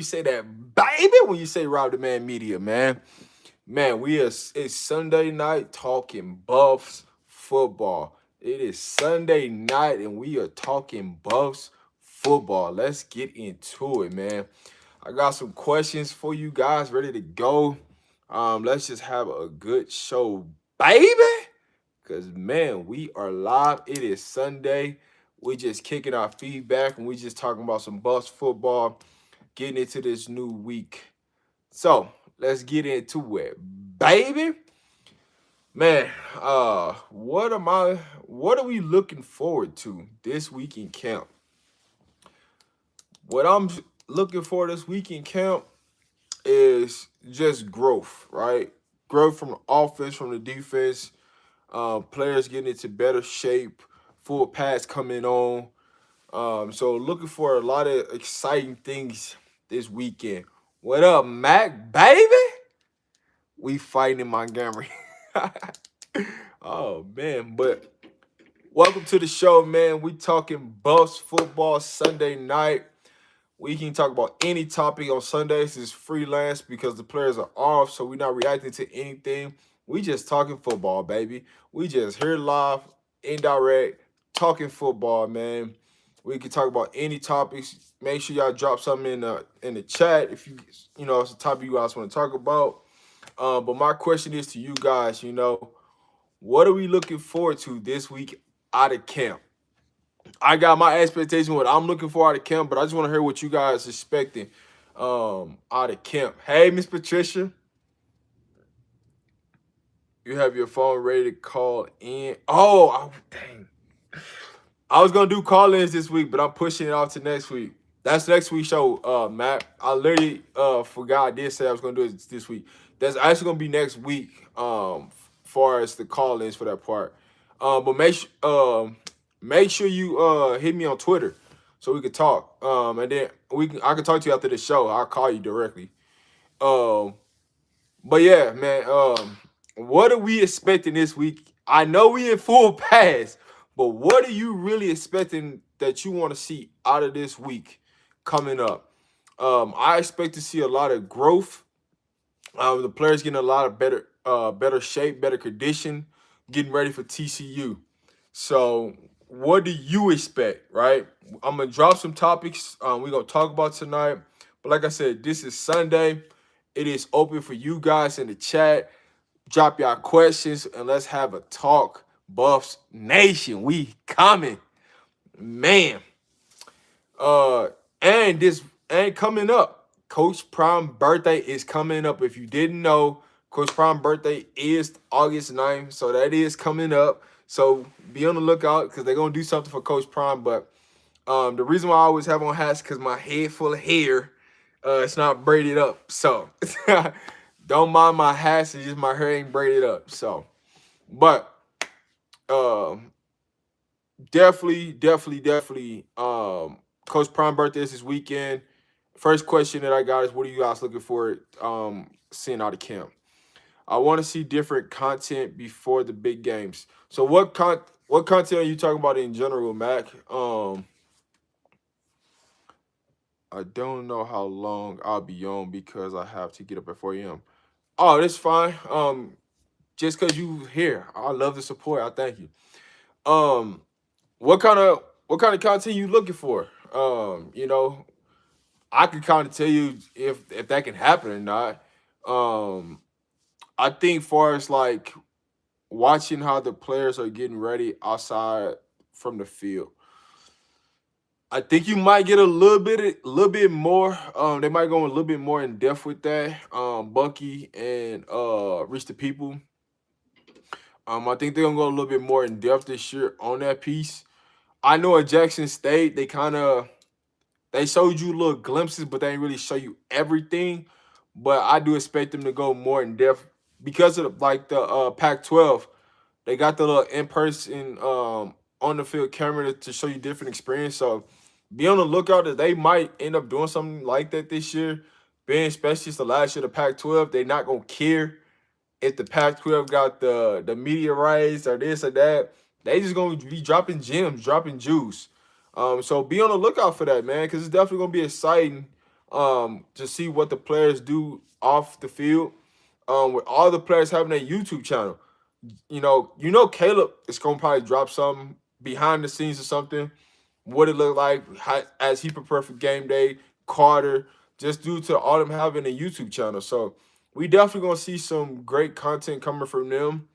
You say that, baby, when you say Rob the Man Media, man. Man, it's Sunday night talking Buffs football. It is Sunday night and we are talking Buffs football. Let's get into it, man. I got some questions for you guys ready to go. Let's just have a good show, baby. Cause man, we are live. It is Sunday. We just kicking our feedback and we just talking about some Buffs football, getting into this new week. So let's get into it, baby. Man, what are we looking forward to this week in camp? What I'm looking for this week in camp is just growth, right? Growth from the offense, from the defense, players getting into better shape, full pass coming on. So looking for a lot of exciting things this weekend. What up, Mac, baby? We fighting in Montgomery. Oh man, but welcome to the show, man. We talking Buffs football Sunday night. We can talk about any topic on Sundays. It's freelance because the players are off, so we're not reacting to anything. We just talking football, baby. We just here live, indirect, talking football, man. We can talk about any topics. Make sure y'all drop something in the chat if it's a topic you guys want to talk about. But my question is to you guys, what are we looking forward to this week out of camp? I got my expectation what I'm looking for out of camp, but I just want to hear what you guys expecting out of camp. Hey, Miss Patricia, you have your phone ready to call in. Oh, dang. I was gonna do call-ins this week, but I'm pushing it off to next week. That's next week's show, Matt. I literally forgot I did say I was gonna do it this week. That's actually gonna be next week. Far as the call-ins for that part. But make sure you hit me on Twitter so we could talk. And then I can talk to you after the show. I'll call you directly. Um, but yeah, man. What are we expecting this week? I know we in full pass, but what are you really expecting that you want to see out of this week coming up? I expect to see a lot of growth. The players getting a lot of better shape, better condition, getting ready for TCU. So, what do you expect? Right? I'm gonna drop some topics. We're gonna talk about tonight. But like I said, this is Sunday. It is open for you guys in the chat. Drop your questions and let's have a talk. Buffs Nation, we coming, man. Uh, and coming up, Coach Prime birthday is coming up. If you didn't know, Coach Prime birthday is August 9th, so that is coming up. So be on the lookout because they're gonna do something for Coach Prime. But the reason why I always have on hats because my head full of hair, it's not braided up. So don't mind my hats, it's just my hair ain't braided up. So, but um, definitely. Coach Prime birthday is this weekend. First question that I got is, what are you guys looking for? Seeing out of camp. I want to see different content before the big games. So what content are you talking about in general, Mac? I don't know how long I'll be on because I have to get up at 4 a.m. Oh, that's fine. Just cause you here, I love the support. I thank you. Um, what kind of content you looking for? I can kind of tell you if that can happen or not. Um, I think far as like watching how the players are getting ready outside from the field. I think you might get a little bit more. They might go a little bit more in depth with that. Bucky and Reach the People. I think they're gonna go a little bit more in depth this year on that piece. I know at Jackson State they showed you little glimpses, but they didn't really show you everything. But I do expect them to go more in depth because of like the Pac-12. They got the little in person on the field camera to show you different experience. So be on the lookout that they might end up doing something like that this year. Being especially it's the last year of the Pac-12, they're not gonna care if the Pac-12 got the media rights or this or that. They just gonna be dropping gems, dropping juice. So be on the lookout for that, man, because it's definitely gonna be exciting. to see what the players do off the field. With all the players having a YouTube channel, Caleb is gonna probably drop something behind the scenes or something. What it looked like as he prepared for game day. Carter, just due to all them having a YouTube channel, so we definitely gonna see some great content coming from them.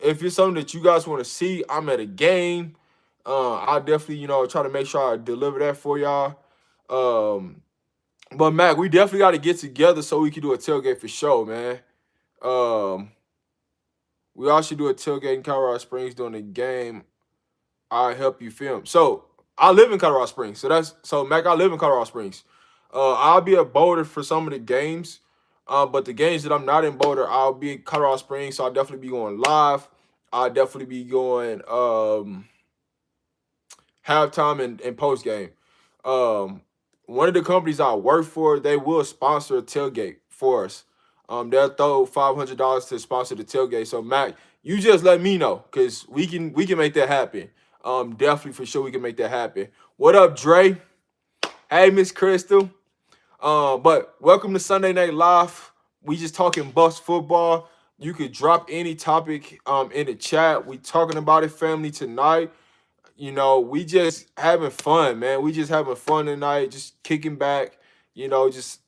If it's something that you guys want to see, I'm at a game. I'll definitely, try to make sure I deliver that for y'all. Um, but Mac, we definitely got to get together so we can do a tailgate for sure, man. Um, we all should do a tailgate in Colorado Springs during the game. I'll help you film. So I live in Colorado Springs. So Mac, I live in Colorado Springs. I'll be at Boulder for some of the games. But the games that I'm not in Boulder, I'll be in Colorado Springs. So I'll definitely be going live. I'll definitely be going halftime and post game. One of the companies I work for, they will sponsor a tailgate for us. They'll throw $500 to sponsor the tailgate. So Mac, you just let me know because we can make that happen. Definitely for sure we can make that happen. What up, Dre? Hey, Miss Crystal. But welcome to Sunday Night Live. We just talking Bucks football. You could drop any topic in the chat. We talking about it, family, tonight. We just having fun, man. We just having fun tonight, just kicking back, just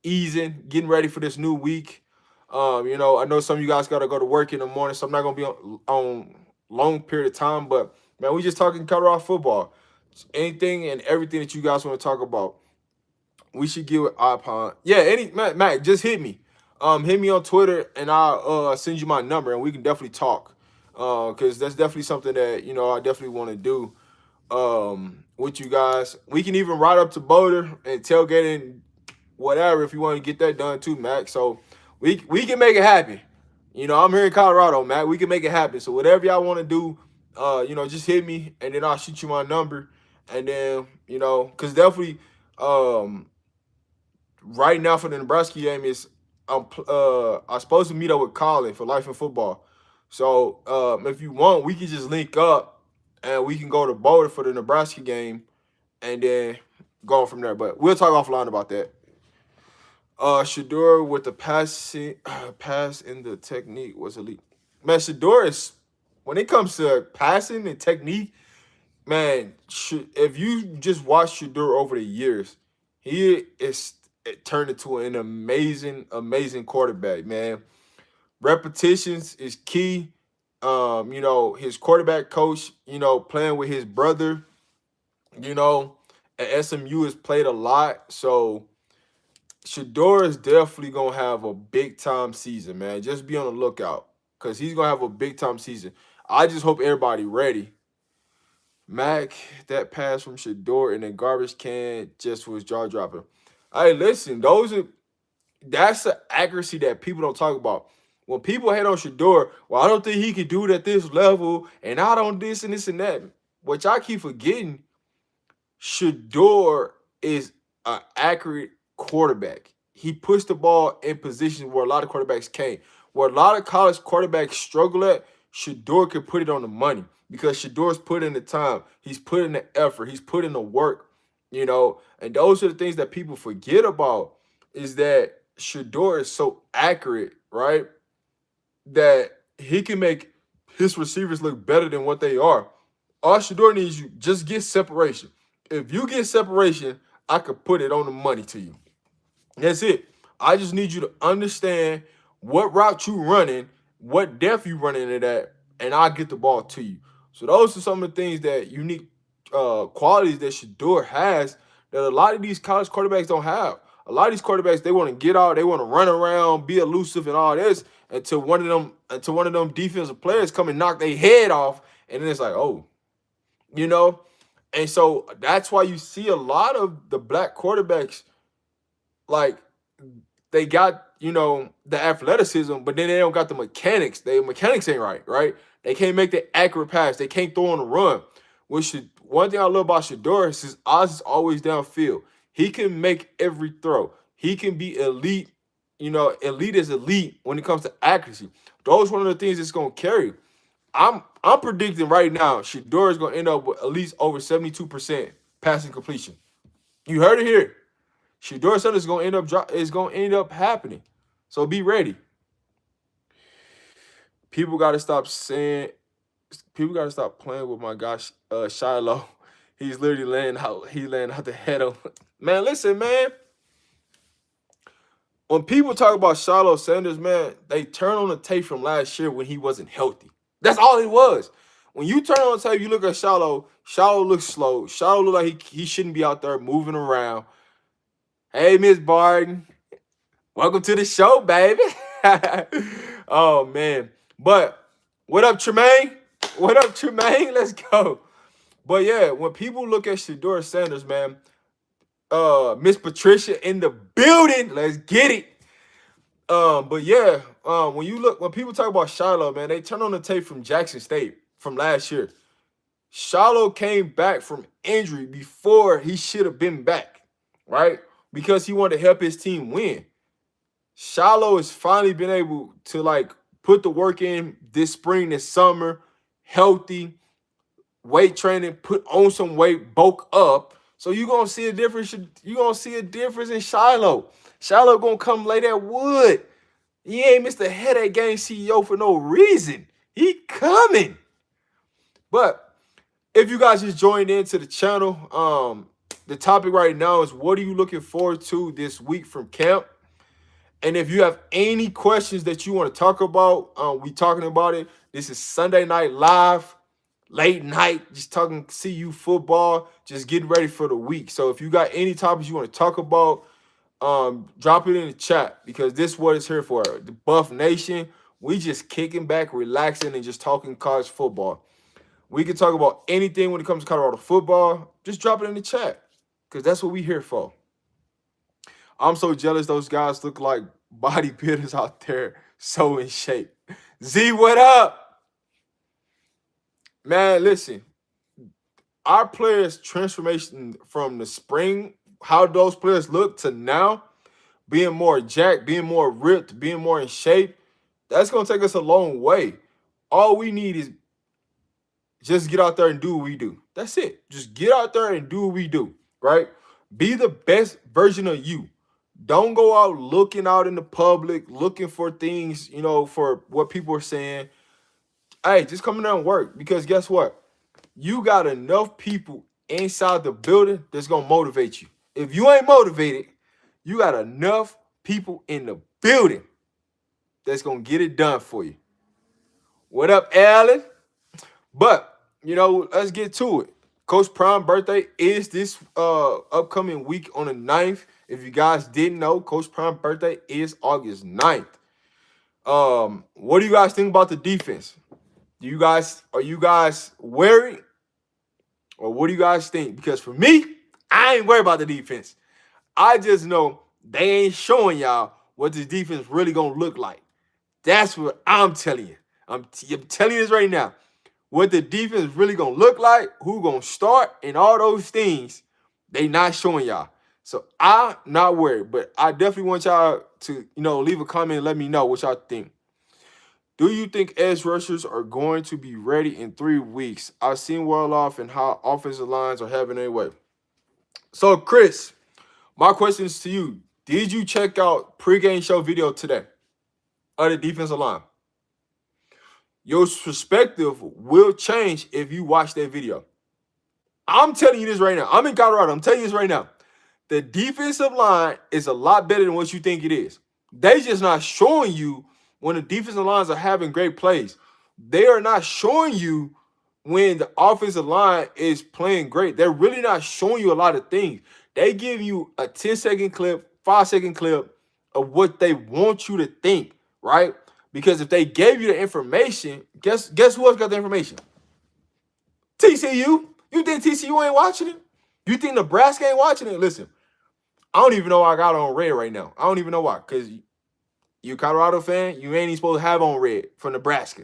easing, getting ready for this new week. I know some of you guys gotta go to work in the morning, so I'm not gonna be on long period of time. But man, we just talking Colorado football. Anything and everything that you guys want to talk about, we should give it iPod. Yeah, Mac, just hit me. Hit me on Twitter and I'll send you my number and we can definitely talk. Cause that's definitely something that, I definitely want to do with you guys. We can even ride up to Boulder and tailgate and whatever if you want to get that done too, Mac. So we can make it happen. I'm here in Colorado, Mac. We can make it happen. So whatever y'all want to do, just hit me and then I'll shoot you my number. And then, cause definitely right now for the Nebraska game is I'm supposed to meet up with Colin for Life in Football. So if you want, we can just link up and we can go to Boulder for the Nebraska game and then go from there. But we'll talk offline about that. Shador with the pass in the technique was elite. Man, Shador is when it comes to passing and technique, man. If you just watch Shador over the years, he is turned into an amazing quarterback, man. Repetitions is key. His quarterback coach, playing with his brother, at SMU has played a lot. So Shador is definitely gonna have a big time season, man. Just be on the lookout because he's gonna have a big time season. I just hope everybody ready. Mac, that pass from Shador in the garbage can just was jaw dropping. Hey, listen, that's the accuracy that people don't talk about. When people hate on Shador, well, I don't think he could do it at this level, and I don't this and this and that. Which I keep forgetting, Shador is an accurate quarterback. He puts the ball in positions where a lot of quarterbacks can't. Where a lot of college quarterbacks struggle at, Shador can put it on the money because Shador's put in the time. He's put in the effort. He's put in the work, And those are the things that people forget about is that Shador is so accurate, right? That he can make his receivers look better than what they are. All Shador needs you just get separation. If you get separation, I could put it on the money to you. That's it. I just need you to understand what route you running, what depth you running it at, and I'll get the ball to you. So those are some of the things that unique qualities that Shador has that a lot of these college quarterbacks don't have. A lot of these quarterbacks, they want to get out, they want to run around, be elusive and all this until one of them defensive players come and knock their head off, and then it's like, oh, And so that's why you see a lot of the black quarterbacks, like they got, the athleticism, but then they don't got the mechanics. Their mechanics ain't right? They can't make the accurate pass. They can't throw on the run. One thing I love about Shador is his eyes is always downfield. He can make every throw. He can be elite. Elite is elite when it comes to accuracy. Those one of the things that's gonna carry. I'm predicting right now Shador is gonna end up with at least over 72% passing completion. You heard it here. Shador Sanders is gonna end up happening. So be ready. People gotta stop saying. People gotta stop playing with my gosh, Shiloh. He's literally laying out. He laying out the head of. Man, listen, man. When people talk about Shiloh Sanders, man, they turn on the tape from last year when he wasn't healthy. That's all it was. When you turn on the tape, you look at Shiloh. Shiloh looks slow. Shiloh look like he shouldn't be out there moving around. Hey, Miss Barton. Welcome to the show, baby. Oh, man. But what up, Tremaine? What up, Tremaine? Let's go. But, yeah, when people look at Shador Sanders, man, Miss Patricia in the building. Let's get it. But yeah, when people talk about Shiloh, man, they turn on the tape from Jackson State from last year. Shiloh came back from injury before he should have been back, right? Because he wanted to help his team win. Shiloh has finally been able to like put the work in this spring, this summer, healthy, weight training, put on some weight, bulk up. So you're gonna see a difference. You're gonna see a difference in Shiloh. Shiloh gonna come lay that wood. He ain't Mr. Headache Gang CEO for no reason. He coming. But if you guys just joined into the channel, the topic right now is what are you looking forward to this week from camp? And if you have any questions that you want to talk about, we talking about it. This is Sunday Night Live. Late night, just talking CU football, just getting ready for the week. So if you got any topics you want to talk about, drop it in the chat because this is what it's here for. The Buff Nation, we just kicking back, relaxing, and just talking college football. We can talk about anything when it comes to Colorado football. Just drop it in the chat because that's what we here for. I'm so jealous those guys look like bodybuilders out there so in shape. Z, what up? Man, listen, our players' transformation from the spring, how those players look to now, being more jacked, being more ripped, being more in shape, that's going to take us a long way. All we need is just get out there and do what we do. That's it. Just get out there and do what we do, right? Be the best version of you. Don't go out looking out in the public, looking for things, for what people are saying. Hey, just come in there and work because guess what? You got enough people inside the building that's going to motivate you. If you ain't motivated, you got enough people in the building that's going to get it done for you. What up, Alan? But, let's get to it. Coach Prime's birthday is this upcoming week on the 9th. If you guys didn't know, Coach Prime's birthday is August 9th. What do you guys think about the defense? Are you guys worried? Or what do you guys think? Because for me, I ain't worried about the defense. I just know they ain't showing y'all what this defense really gonna look like. That's what I'm telling you. I'm telling you this right now. What the defense really gonna look like, who gonna start, and all those things, they not showing y'all. So I'm not worried, but I definitely want y'all to, leave a comment and let me know what y'all think. Do you think edge rushers are going to be ready in 3 weeks? I've seen well off and how offensive lines are having anyway. So, Chris, my question is to you. Did you check out pregame show video today of the defensive line? Your perspective will change if you watch that video. I'm telling you this right now. I'm in Colorado. I'm telling you this right now. The defensive line is a lot better than what you think it is. They just not showing you when the defensive lines are having great plays. They are not showing you when the offensive line is playing great. They're really not showing you a lot of things. They give you a 10-second clip, 5-second clip of what they want you to think, right? Because if they gave you the information, guess who else got the information? TCU. You think TCU ain't watching it? You think Nebraska ain't watching it? Listen, I don't even know why I got on red right now. I don't even know why. Because you a Colorado fan, you ain't even supposed to have on red for Nebraska.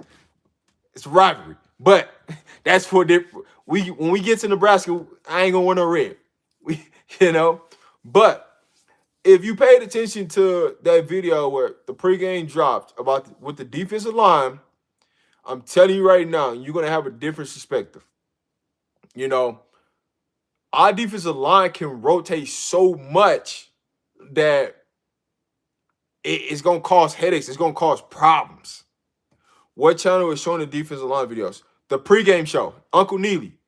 It's a rivalry. But that's for different. When we get to Nebraska, I ain't gonna wear no red. But if you paid attention to that video where the pregame dropped with the defensive line, I'm telling you right now, you're gonna have a different perspective. Our defensive line can rotate so much that it's gonna cause headaches. It's gonna cause problems. What channel is showing the defensive line videos? The pregame show, Uncle Neely.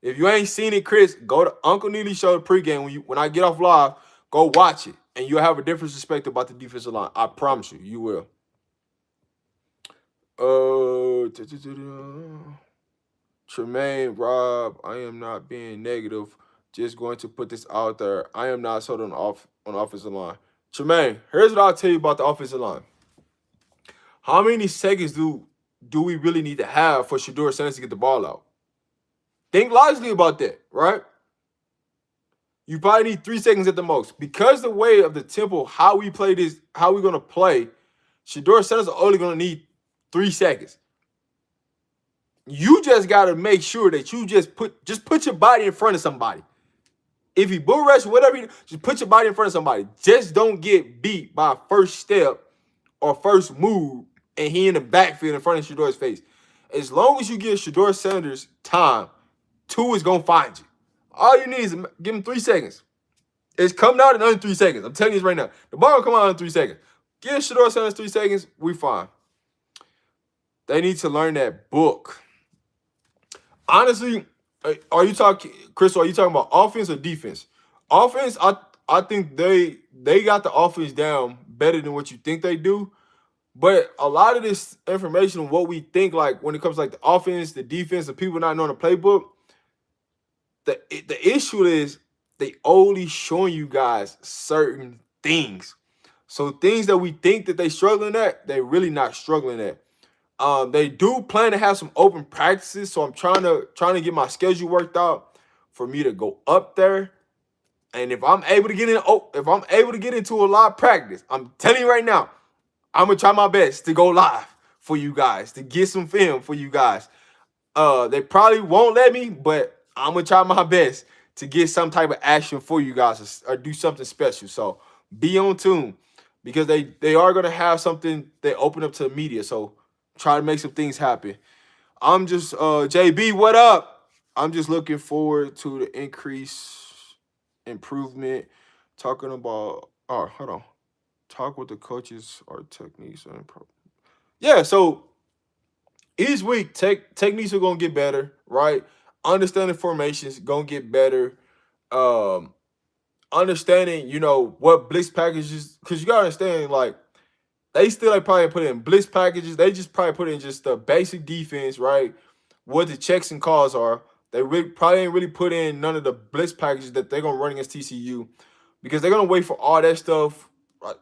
If you ain't seen it, Chris, go to Uncle Neely show the pregame. When I get off live, go watch it, and you'll have a different perspective about the defensive line. I promise you, you will. Tremaine, Rob, I am not being negative. Just going to put this out there. I am not sold on the offensive line. Tremaine, here's what I'll tell you about the offensive line. How many seconds do we really need to have for Shedeur Sanders to get the ball out? Think logically about that, right? You probably need 3 seconds at the most. Because the way of the tempo, how we play this, how we're going to play, Shedeur Sanders are only going to need 3 seconds. You just got to make sure that you just put your body in front of somebody. If you bull rush, whatever you do, just put your body in front of somebody. Just don't get beat by a first step or first move and he in the backfield in front of Shedeur's face. As long as you give Shedeur Sanders time, 2 is going to find you. All you need is give him 3 seconds. It's coming out in under 3 seconds. I'm telling you this right now. The ball will come out in 3 seconds. Give Shedeur Sanders 3 seconds, we fine. They need to learn that book. Honestly, are you talking, Chris, are you talking about offense or defense? Offense, I think they got the offense down better than what you think they do. But a lot of this information on what we think, like when it comes to like the offense, the defense, the people not knowing the playbook, the issue is they only showing you guys certain things. So things that we think that they struggling at, they really not struggling at. They do plan to have some open practices, so I'm trying to get my schedule worked out for me to go up there. And if I'm able to get into a live practice, I'm telling you right now, I'm gonna try my best to go live for you guys, to get some film for you guys. They probably won't let me, but I'm gonna try my best to get some type of action for you guys or do something special. So be on tune because they are gonna have something they open up to the media. So try to make some things happen. I'm just JB, what up? I'm just looking forward to the improvement. Talking about hold on. Talk with the coaches or techniques or improve. Yeah, so each week techniques are gonna get better, right? Understanding formations gonna get better. Understanding, what blitz packages, because you gotta understand, like, they still like probably put in blitz packages. They just probably put in just the basic defense, right? What the checks and calls are. They probably ain't really put in none of the blitz packages that they're gonna run against TCU because they're gonna wait for all that stuff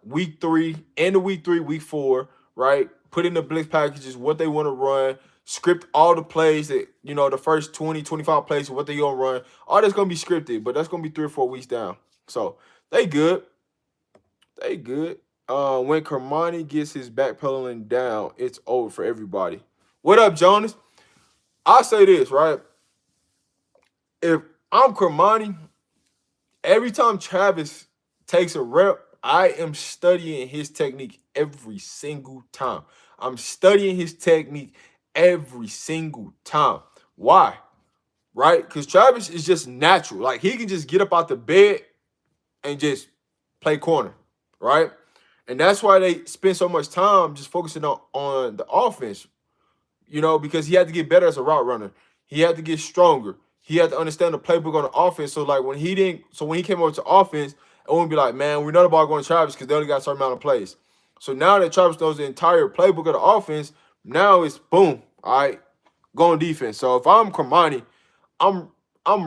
week 3, end of week 3, week 4, right? Put in the blitz packages, what they want to run, script all the plays that, the first 20, 25 plays, what they gonna run. All that's gonna be scripted, but that's gonna be 3 or 4 weeks down. So they good. They good. When Kermani gets his backpedaling down, it's over for everybody. What up, Jonas? I'll say this, right? If I'm Kermani, every time Travis takes a rep, I am studying his technique every single time. I'm studying his technique every single time. Why? Right? Because Travis is just natural. Like, he can just get up out the bed and just play corner, right? And that's why they spend so much time just focusing on the offense, because he had to get better as a route runner. He had to get stronger. He had to understand the playbook on the offense. So, like, when he came over to offense, it wouldn't be like, man, we know the ball going to Travis because they only got a certain amount of plays. So now that Travis knows the entire playbook of the offense, now it's boom, all right, go on defense. So if I'm Kermani, I'm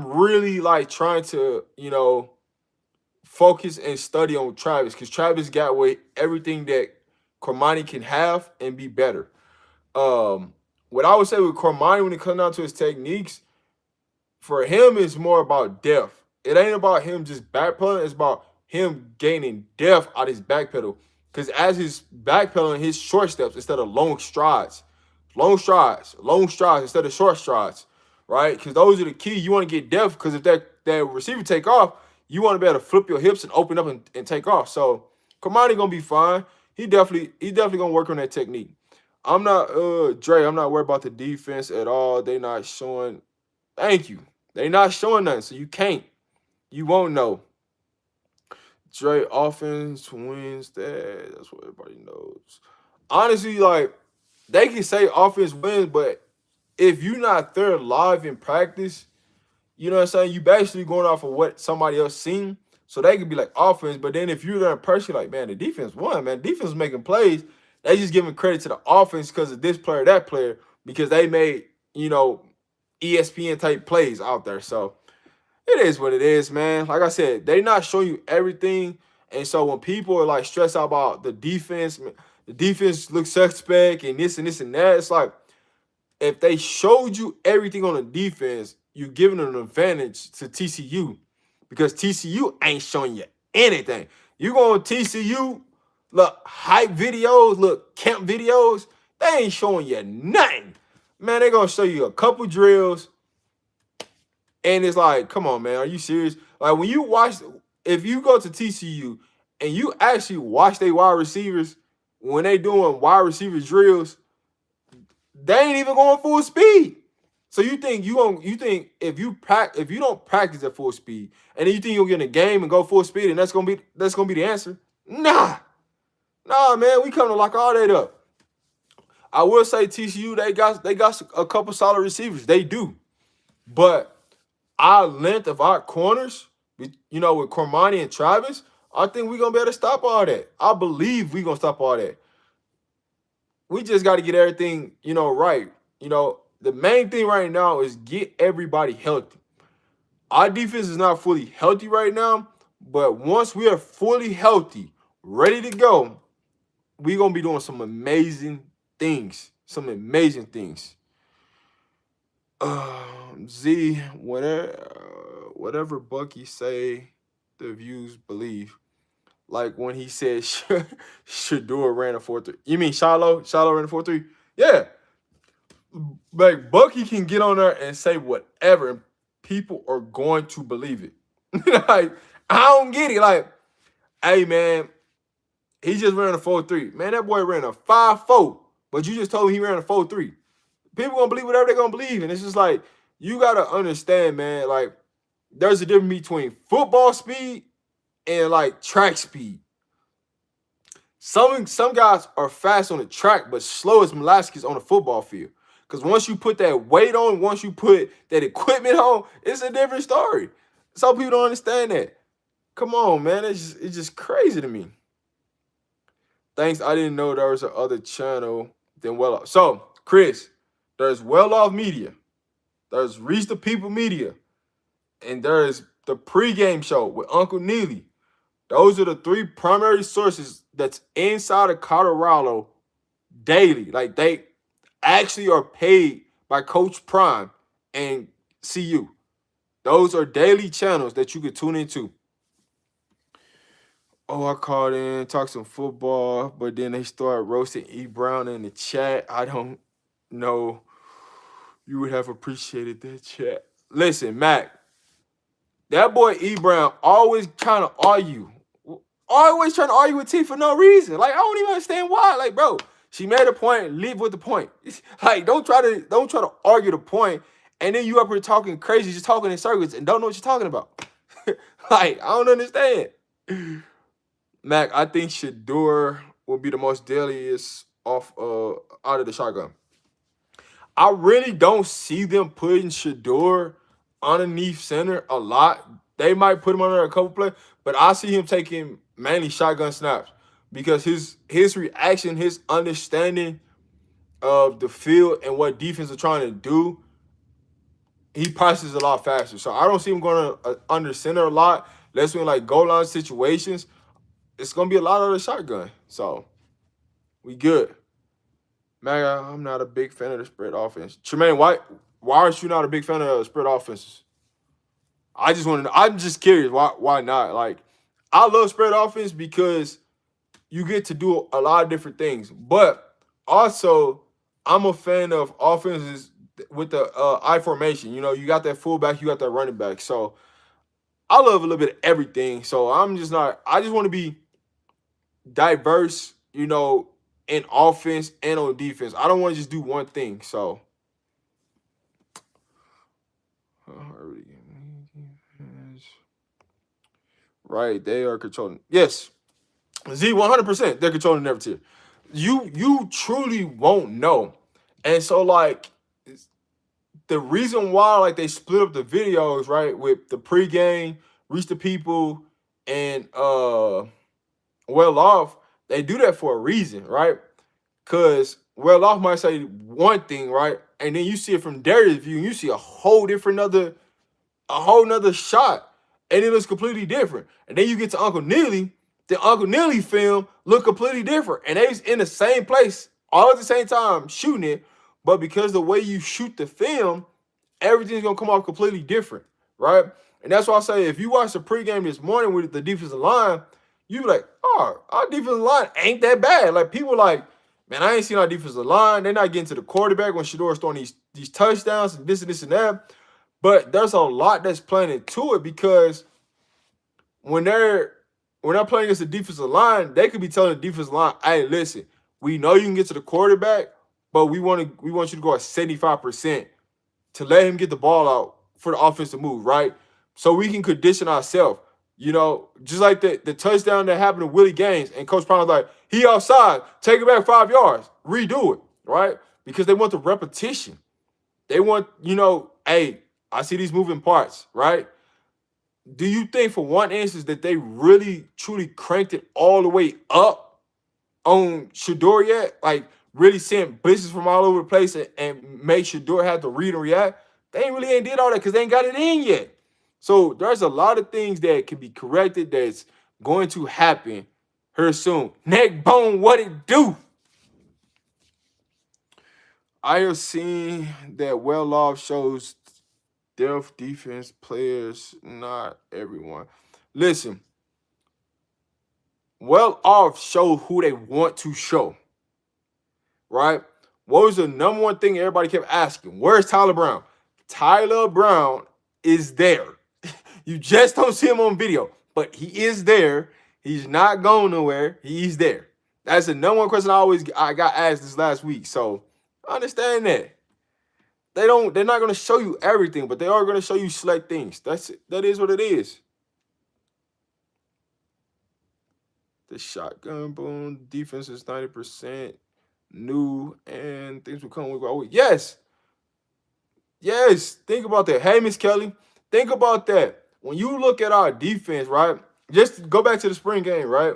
really like trying to, focus and study on Travis because Travis got away everything that Kermani can have and be better. What I would say with Kermani when it comes down to his techniques, for him, it's more about depth. It ain't about him just backpedaling. It's about him gaining depth out his backpedal. Because as he's backpedaling, his short steps instead of long strides instead of short strides, right? Because those are the key. You want to get depth because if that receiver take off, you want to be able to flip your hips and open up and take off. So Kermani gonna be fine. He definitely gonna work on that technique. I'm not Dre. I'm not worried about the defense at all. They not showing. Thank you. They not showing nothing, so you won't know. Dre offense wins that. That's what everybody knows. Honestly, like, they can say offense wins, but if you're not there live in practice, you know what I'm saying? You basically going off of what somebody else seen. So they could be like offense, but then if you're there in person, you're like, man, the defense won, man. Defense was making plays. They just giving credit to the offense because of this player, that player, because they made, ESPN type plays out there. So it is what it is, man. Like I said, they not showing you everything. And so when people are like stressed out about the defense looks suspect and this and this and that, it's like, if they showed you everything on the defense, you're giving an advantage to TCU because TCU ain't showing you anything. You go on TCU, look, hype videos, look, camp videos, they ain't showing you nothing. Man, they going to show you a couple drills, and it's like, come on, man, are you serious? Like, when you watch, if you go to TCU and you actually watch their wide receivers, when they doing wide receiver drills, they ain't even going full speed. So you think if you don't practice at full speed and then you think you'll get in a game and go full speed and that's gonna be the answer? Nah, man, we come to lock all that up. I will say TCU, they got a couple solid receivers. They do, but our length of our corners, with Cormani and Travis, I think we're gonna be able to stop all that. I believe we're gonna stop all that. We just got to get everything, right. The main thing right now is get everybody healthy. Our defense is not fully healthy right now, but once we are fully healthy, ready to go, we're going to be doing some amazing things. Z, whatever Bucky say, the views believe. Like when he said Shador ran a 4.3. You mean Shiloh? Shiloh ran a 4.3? Yeah. Like Bucky can get on there and say whatever, and people are going to believe it. Like, I don't get it. Like, hey man, he just ran a 4.3. Man, that boy ran a 5.4, but you just told me he ran a 4.3. People gonna believe whatever they're gonna believe, and it's just like, you gotta understand, man. Like, there's a difference between football speed and like track speed. Some guys are fast on the track, but slow as molasses on the football field. Because once you put that weight on, once you put that equipment on, it's a different story. Some people don't understand that. Come on, man. It's just crazy to me. Thanks. I didn't know there was a other channel than Well Off. So, Chris, there's Well Off Media. There's Reach the People Media. And there's the pregame show with Uncle Neely. Those are the three primary sources that's inside of Colorado daily. Like, they actually are paid by Coach Prime and CU. Those are daily channels that you can tune into. Oh, I called in, talked some football, but then they started roasting E. Brown in the chat. I don't know. You would have appreciated that chat. Listen, Mac, that boy E. Brown always trying to argue. Always trying to argue with T for no reason. Like, I don't even understand why. Like, bro, she made a point, live with the point. Like, don't try to argue the point, and then you up here talking crazy, just talking in circles and don't know what you're talking about. Like, I don't understand. Mac, I think Shador will be the most deadliest out of the shotgun. I really don't see them putting Shador underneath center a lot. They might put him under a couple plays, but I see him taking mainly shotgun snaps because his reaction, his understanding of the field and what defense are trying to do, he processes a lot faster. So I don't see him going under center a lot. Let's win like goal line situations. It's gonna be a lot of the shotgun. So we good. Man, I'm not a big fan of the spread offense. Tremaine, why aren't you not a big fan of the spread offenses? I just want to know. I'm just curious. Why not? Like, I love spread offense because you get to do a lot of different things. But also, I'm a fan of offenses with the I formation. You got that fullback, you got that running back. So I love a little bit of everything. So I just want to be diverse, in offense and on defense. I don't want to just do one thing. So right? They are controlling. Yes, Z 100%. They're controlling the narrative. You truly won't know, and so like the reason why like they split up the videos right with the pregame, reach the people, and well off. They do that for a reason, right? Because well off might say one thing, right, and then you see it from Darius' view, and you see a whole different a whole nother shot, and it looks completely different. And then you get to Uncle Neely, the Uncle Neely film look completely different, and they was in the same place all at the same time shooting it, but because the way you shoot the film, everything's gonna come off completely different, right? And that's why I say if you watch the pregame this morning with the defensive line, you be like, oh, our defensive line ain't that bad. Like people like, man, I ain't seen our defensive line. They're not getting to the quarterback when Shador's throwing these touchdowns and this and that. But there's a lot that's playing into it because when they're playing against the defensive line, they could be telling the defensive line, "Hey, listen, we know you can get to the quarterback, but we want you to go at 75% to let him get the ball out for the offense to move, right? So we can condition ourselves. You know, just like the touchdown that happened to Willie Gaines, and Coach Brown was like, he outside, take it back 5 yards, redo it, right? Because they want the repetition. They want, hey, I see these moving parts, right? Do you think for one instance that they really truly cranked it all the way up on Shador yet? Like really sent blitzes from all over the place and made Shador have to read and react? They ain't did all that because they ain't got it in yet. So there's a lot of things that can be corrected that's going to happen here soon. Neck bone, what it do? I have seen that well off shows depth defense players, not everyone. Listen, well off show who they want to show, right? What was the number one thing everybody kept asking? Where's Tyler Brown? Tyler Brown is there. You just don't see him on video, but he is there. He's not going nowhere. He's there. That's the number one question I got asked this last week. So I understand that. They're not going to show you everything, but they are going to show you select things. That is what it is. The shotgun boom defense is 90% new, and things will come with. Yes. Yes. Think about that. Hey, Miss Kelly, think about that. When you look at our defense, right? Just go back to the spring game, right?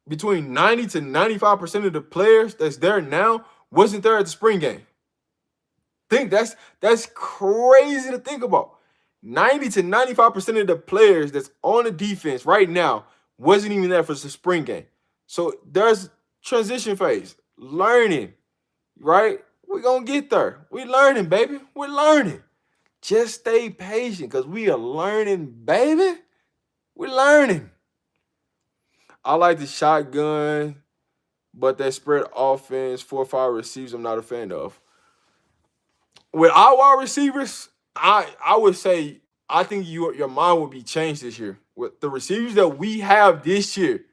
Between 90 to 95% of the players that's there now wasn't there at the spring game. That's crazy to think about. 90 to 95% of the players that's on the defense right now wasn't even there for the spring game. So there's transition phase, learning, right? We're going to get there. We're learning, baby. We're learning. Just stay patient because we are learning, baby. We're learning. I like the shotgun, but that spread offense, 4 or 5 receivers, I'm not a fan of. With our wide receivers, I would say I think your mind would be changed this year. With the receivers that we have this year,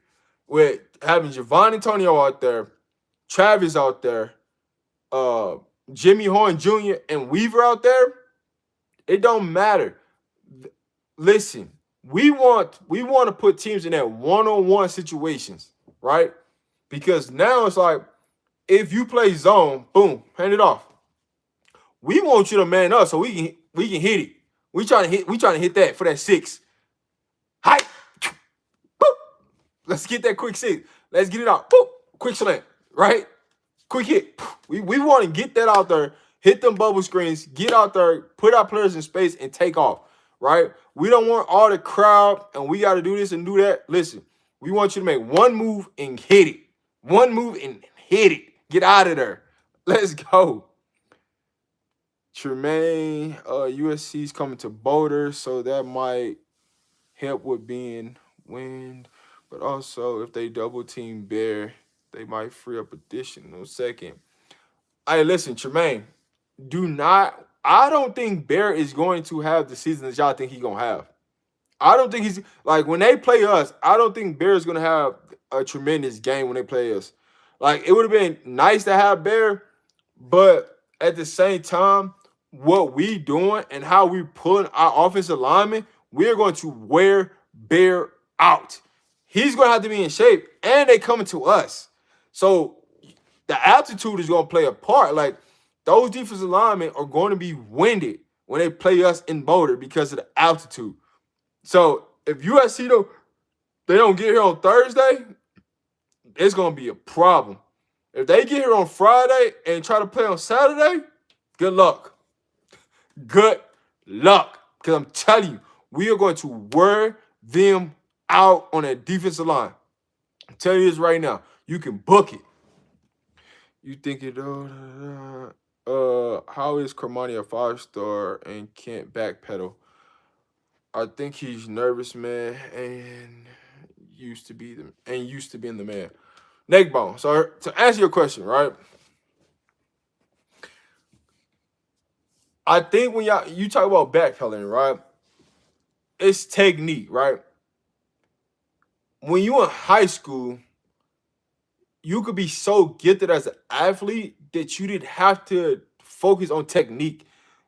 with having Javon Antonio out there, Travis out there, Jimmy Horn Jr. and Weaver out there, it don't matter. Listen, we want to put teams in that one-on-one situations, right? Because now it's like if you play zone, boom, hand it off. We want you to man up so we can hit it. We trying to hit that for that 6. Hi. Boop. Let's get that quick 6. Let's get it out. Boop. Quick slant, right? Quick hit. We want to get that out there, hit them bubble screens, get out there, put our players in space and take off, right? We don't want all the crowd and we got to do this and do that. Listen, we want you to make one move and hit it. One move and hit it. Get out of there. Let's go. Tremaine, USC's coming to Boulder, so that might help with being wind. But also, if they double team Bear, they might free up additional second. Hey, listen, Tremaine, I don't think Bear is going to have the season that y'all think he's going to have. I don't think he's, like, when they play us, I don't think Bear is going to have a tremendous game when they play us. Like, it would have been nice to have Bear, but at the same time, what we doing and how we pulling our offensive linemen, we are going to wear Bear out. He's going to have to be in shape, and they coming to us. So the altitude is going to play a part. Like, those defensive linemen are going to be winded when they play us in Boulder because of the altitude. So if USC, though, they don't get here on Thursday, it's going to be a problem. If they get here on Friday and try to play on Saturday, good luck. Good luck. Because I'm telling you, we are going to wear them out on that defensive line. I'm telling you this right now. You can book it. You think it, how is Kermani a 5-star and can't backpedal? I think he's nervous, man, and used to being the man. Neckbone. So to answer your question, right? I think when you talk about backpedaling, right? It's technique, right? When you in high school, you could be so gifted as an athlete that you didn't have to focus on technique.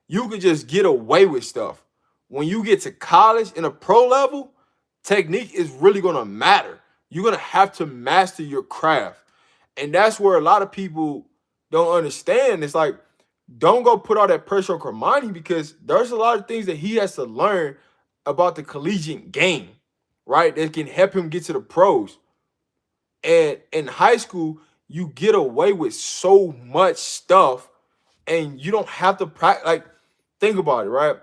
You could just get away with stuff. When you get to college in a pro level, technique is really going to matter. You're going to have to master your craft. And that's where a lot of people don't understand. It's like, don't go put all that pressure on Kermani because there's a lot of things that he has to learn about the collegiate game, right? That can help him get to the pros. And in high school, you get away with so much stuff and you don't have to practice. Like, think about it, right?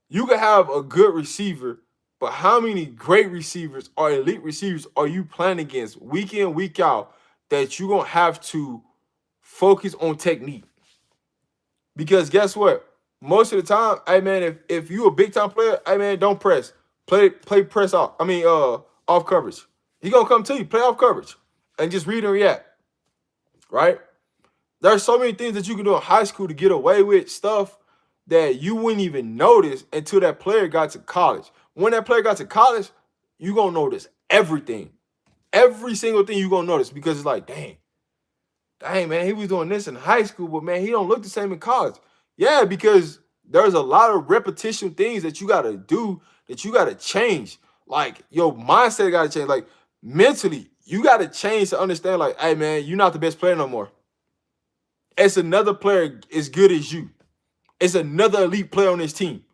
You can have a good receiver, but how many great receivers or elite receivers are you playing against week in, week out that you're going to have to focus on technique? Because guess what? Most of the time, hey man, if you a big time player, hey man, don't press. Play press off. Off coverage. He gonna come to you, play off coverage, and just read and react. Right? There's so many things that you can do in high school to get away with stuff that you wouldn't even notice until that player got to college. When that player got to college, you gonna notice everything. Every single thing you gonna notice because it's like, dang, man, he was doing this in high school, but man, he don't look the same in college. Yeah, because there's a lot of repetition things that you gotta do, that you gotta change. Like, your mindset gotta change. Like, mentally, you gotta change to understand, like, hey man, you're not the best player no more. It's another player as good as you. It's another elite player on this team.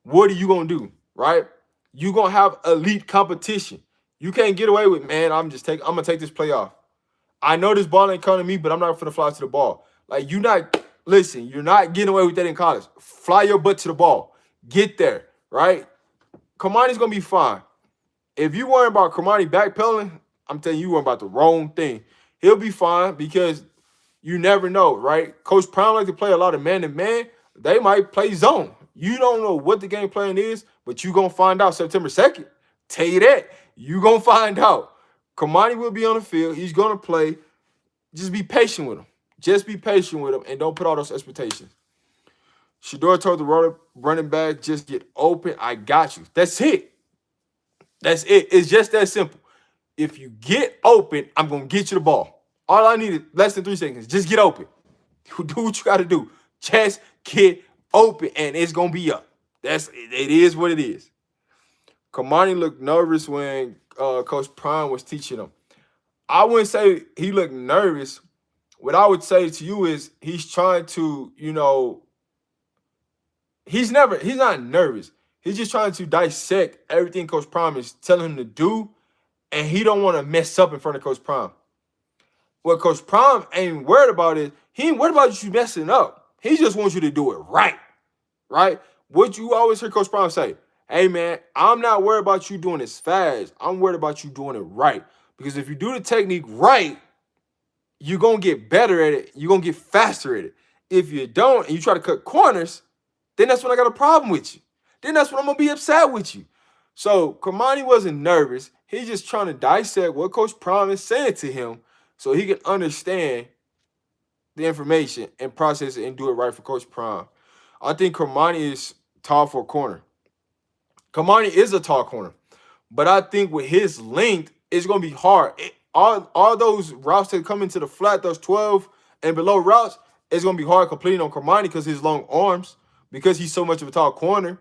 What are you gonna do? Right? You're gonna have elite competition. You can't get away with, man, I'm gonna take this play off. I know this ball ain't coming to me, but I'm not gonna fly to the ball. Like, you're not getting away with that in college. Fly your butt to the ball. Get there, right? Kermani's gonna be fine. If you worry about Kermani backpedaling, I'm telling you, you're worrying about the wrong thing. He'll be fine because you never know, right? Coach Brown like to play a lot of man-to-man. They might play zone. You don't know what the game plan is, but you're going to find out September 2nd. Tell you that. You're going to find out. Kermani will be on the field. He's going to play. Just be patient with him. Just be patient with him and don't put all those expectations. Shedeur told the running back, just get open. I got you. That's it. That's it. It's just that simple. If you get open, I'm going to get you the ball. All I need is less than 3 seconds. Just get open. Do what you got to do. Just get open, and it's going to be up. It is what it is. Kermani looked nervous when Coach Prime was teaching him. I wouldn't say he looked nervous. What I would say to you is he's trying to, he's not nervous. He's just trying to dissect everything Coach Prime is telling him to do, and he don't want to mess up in front of Coach Prime. What Coach Prime ain't worried about is he ain't worried about you messing up. He just wants you to do it right, right? What you always hear Coach Prime say, hey, man, I'm not worried about you doing this fast. I'm worried about you doing it right. Because if you do the technique right, you're going to get better at it. You're going to get faster at it. If you don't and you try to cut corners, then that's when I got a problem with you. Then that's when I'm going to be upset with you. So Kermani wasn't nervous. He's just trying to dissect what Coach Prime is saying to him so he can understand the information and process it and do it right for Coach Prime. I think Kermani is tall for a corner. Kermani is a tall corner. But I think with his length, it's going to be hard. All those routes that come into the flat, those 12 and below routes, it's going to be hard completing on Kermani because his long arms, because he's so much of a tall corner.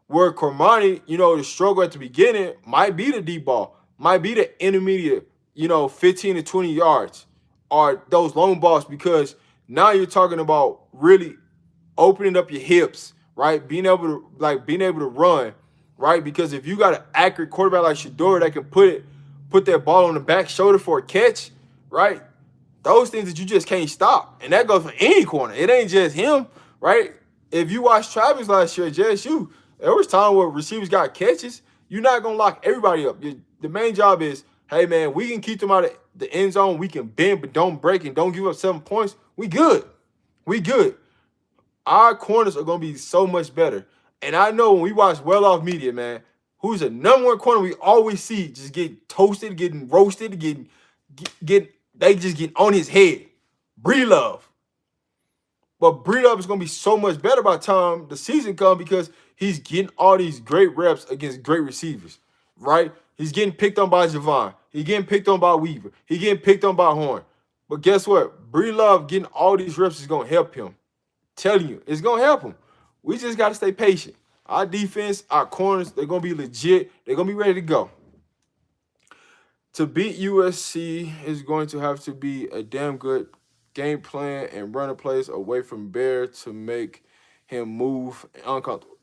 Where Cormani, the struggle at the beginning might be the deep ball, might be the intermediate, 15 to 20 yards, or those long balls, because now you're talking about really opening up your hips, right? Being able to run, right? Because if you got an accurate quarterback like Shador that can put that ball on the back shoulder for a catch, right? Those things that you just can't stop. And that goes for any corner. It ain't just him, right? If you watched Travis last year at JSU, there was time where receivers got catches. You're not going to lock everybody up. The main job is, hey, man, we can keep them out of the end zone. We can bend, but don't break and don't give up 7 points. We good. We good. Our corners are going to be so much better. And I know when we watch Well Off Media, man, who's the number one corner we always see just get toasted, getting roasted, they just get on his head. Breedlove. But Breedlove is going to be so much better by the time the season comes because he's getting all these great reps against great receivers, right? He's getting picked on by Javon. He's getting picked on by Weaver. He's getting picked on by Horn. But guess what? Breedlove getting all these reps is going to help him. Telling you, it's going to help him. We just got to stay patient. Our defense, our corners, they're going to be legit. They're going to be ready to go. To beat USC is going to have to be a damn good game plan and running plays away from Bear to make him move uncomfortable.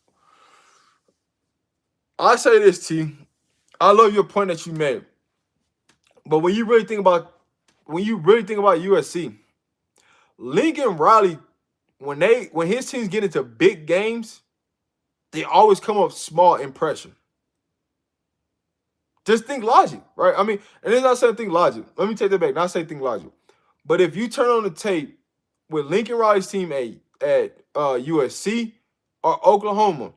I say this, T. I love your point that you made. But when you really think about USC, Lincoln Riley, when his teams get into big games, they always come up small in pressure. Just think logic, right? I mean, and it's not saying think logic. Let me take that back. Not saying think logic. But if you turn on the tape with Lincoln Riley's team at USC or Oklahoma,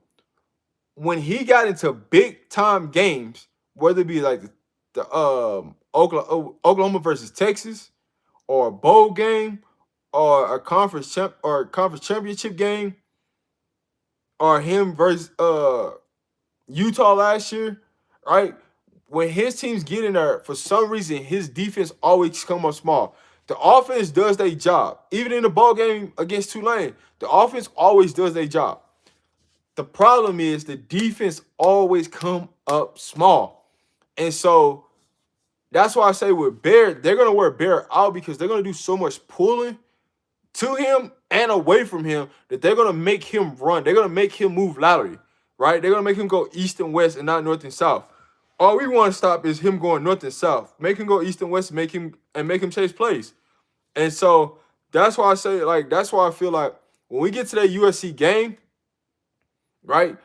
when he got into big time games, whether it be like the Oklahoma versus Texas, or a bowl game, or a conference championship game, or him versus Utah last year, right? When his teams get in there, for some reason, his defense always come up small. The offense does their job. Even in the ball game against Tulane, the offense always does their job. The problem is the defense always come up small. And so that's why I say with Bear, they're going to wear Bear out because they're going to do so much pulling to him and away from him that they're going to make him run. They're going to make him move laterally, right? They're going to make him go east and west and not north and south. All we want to stop is him going north and south. Make him go east and west, make him chase plays. And so that's why I say, that's why I feel like when we get to that USC game, right?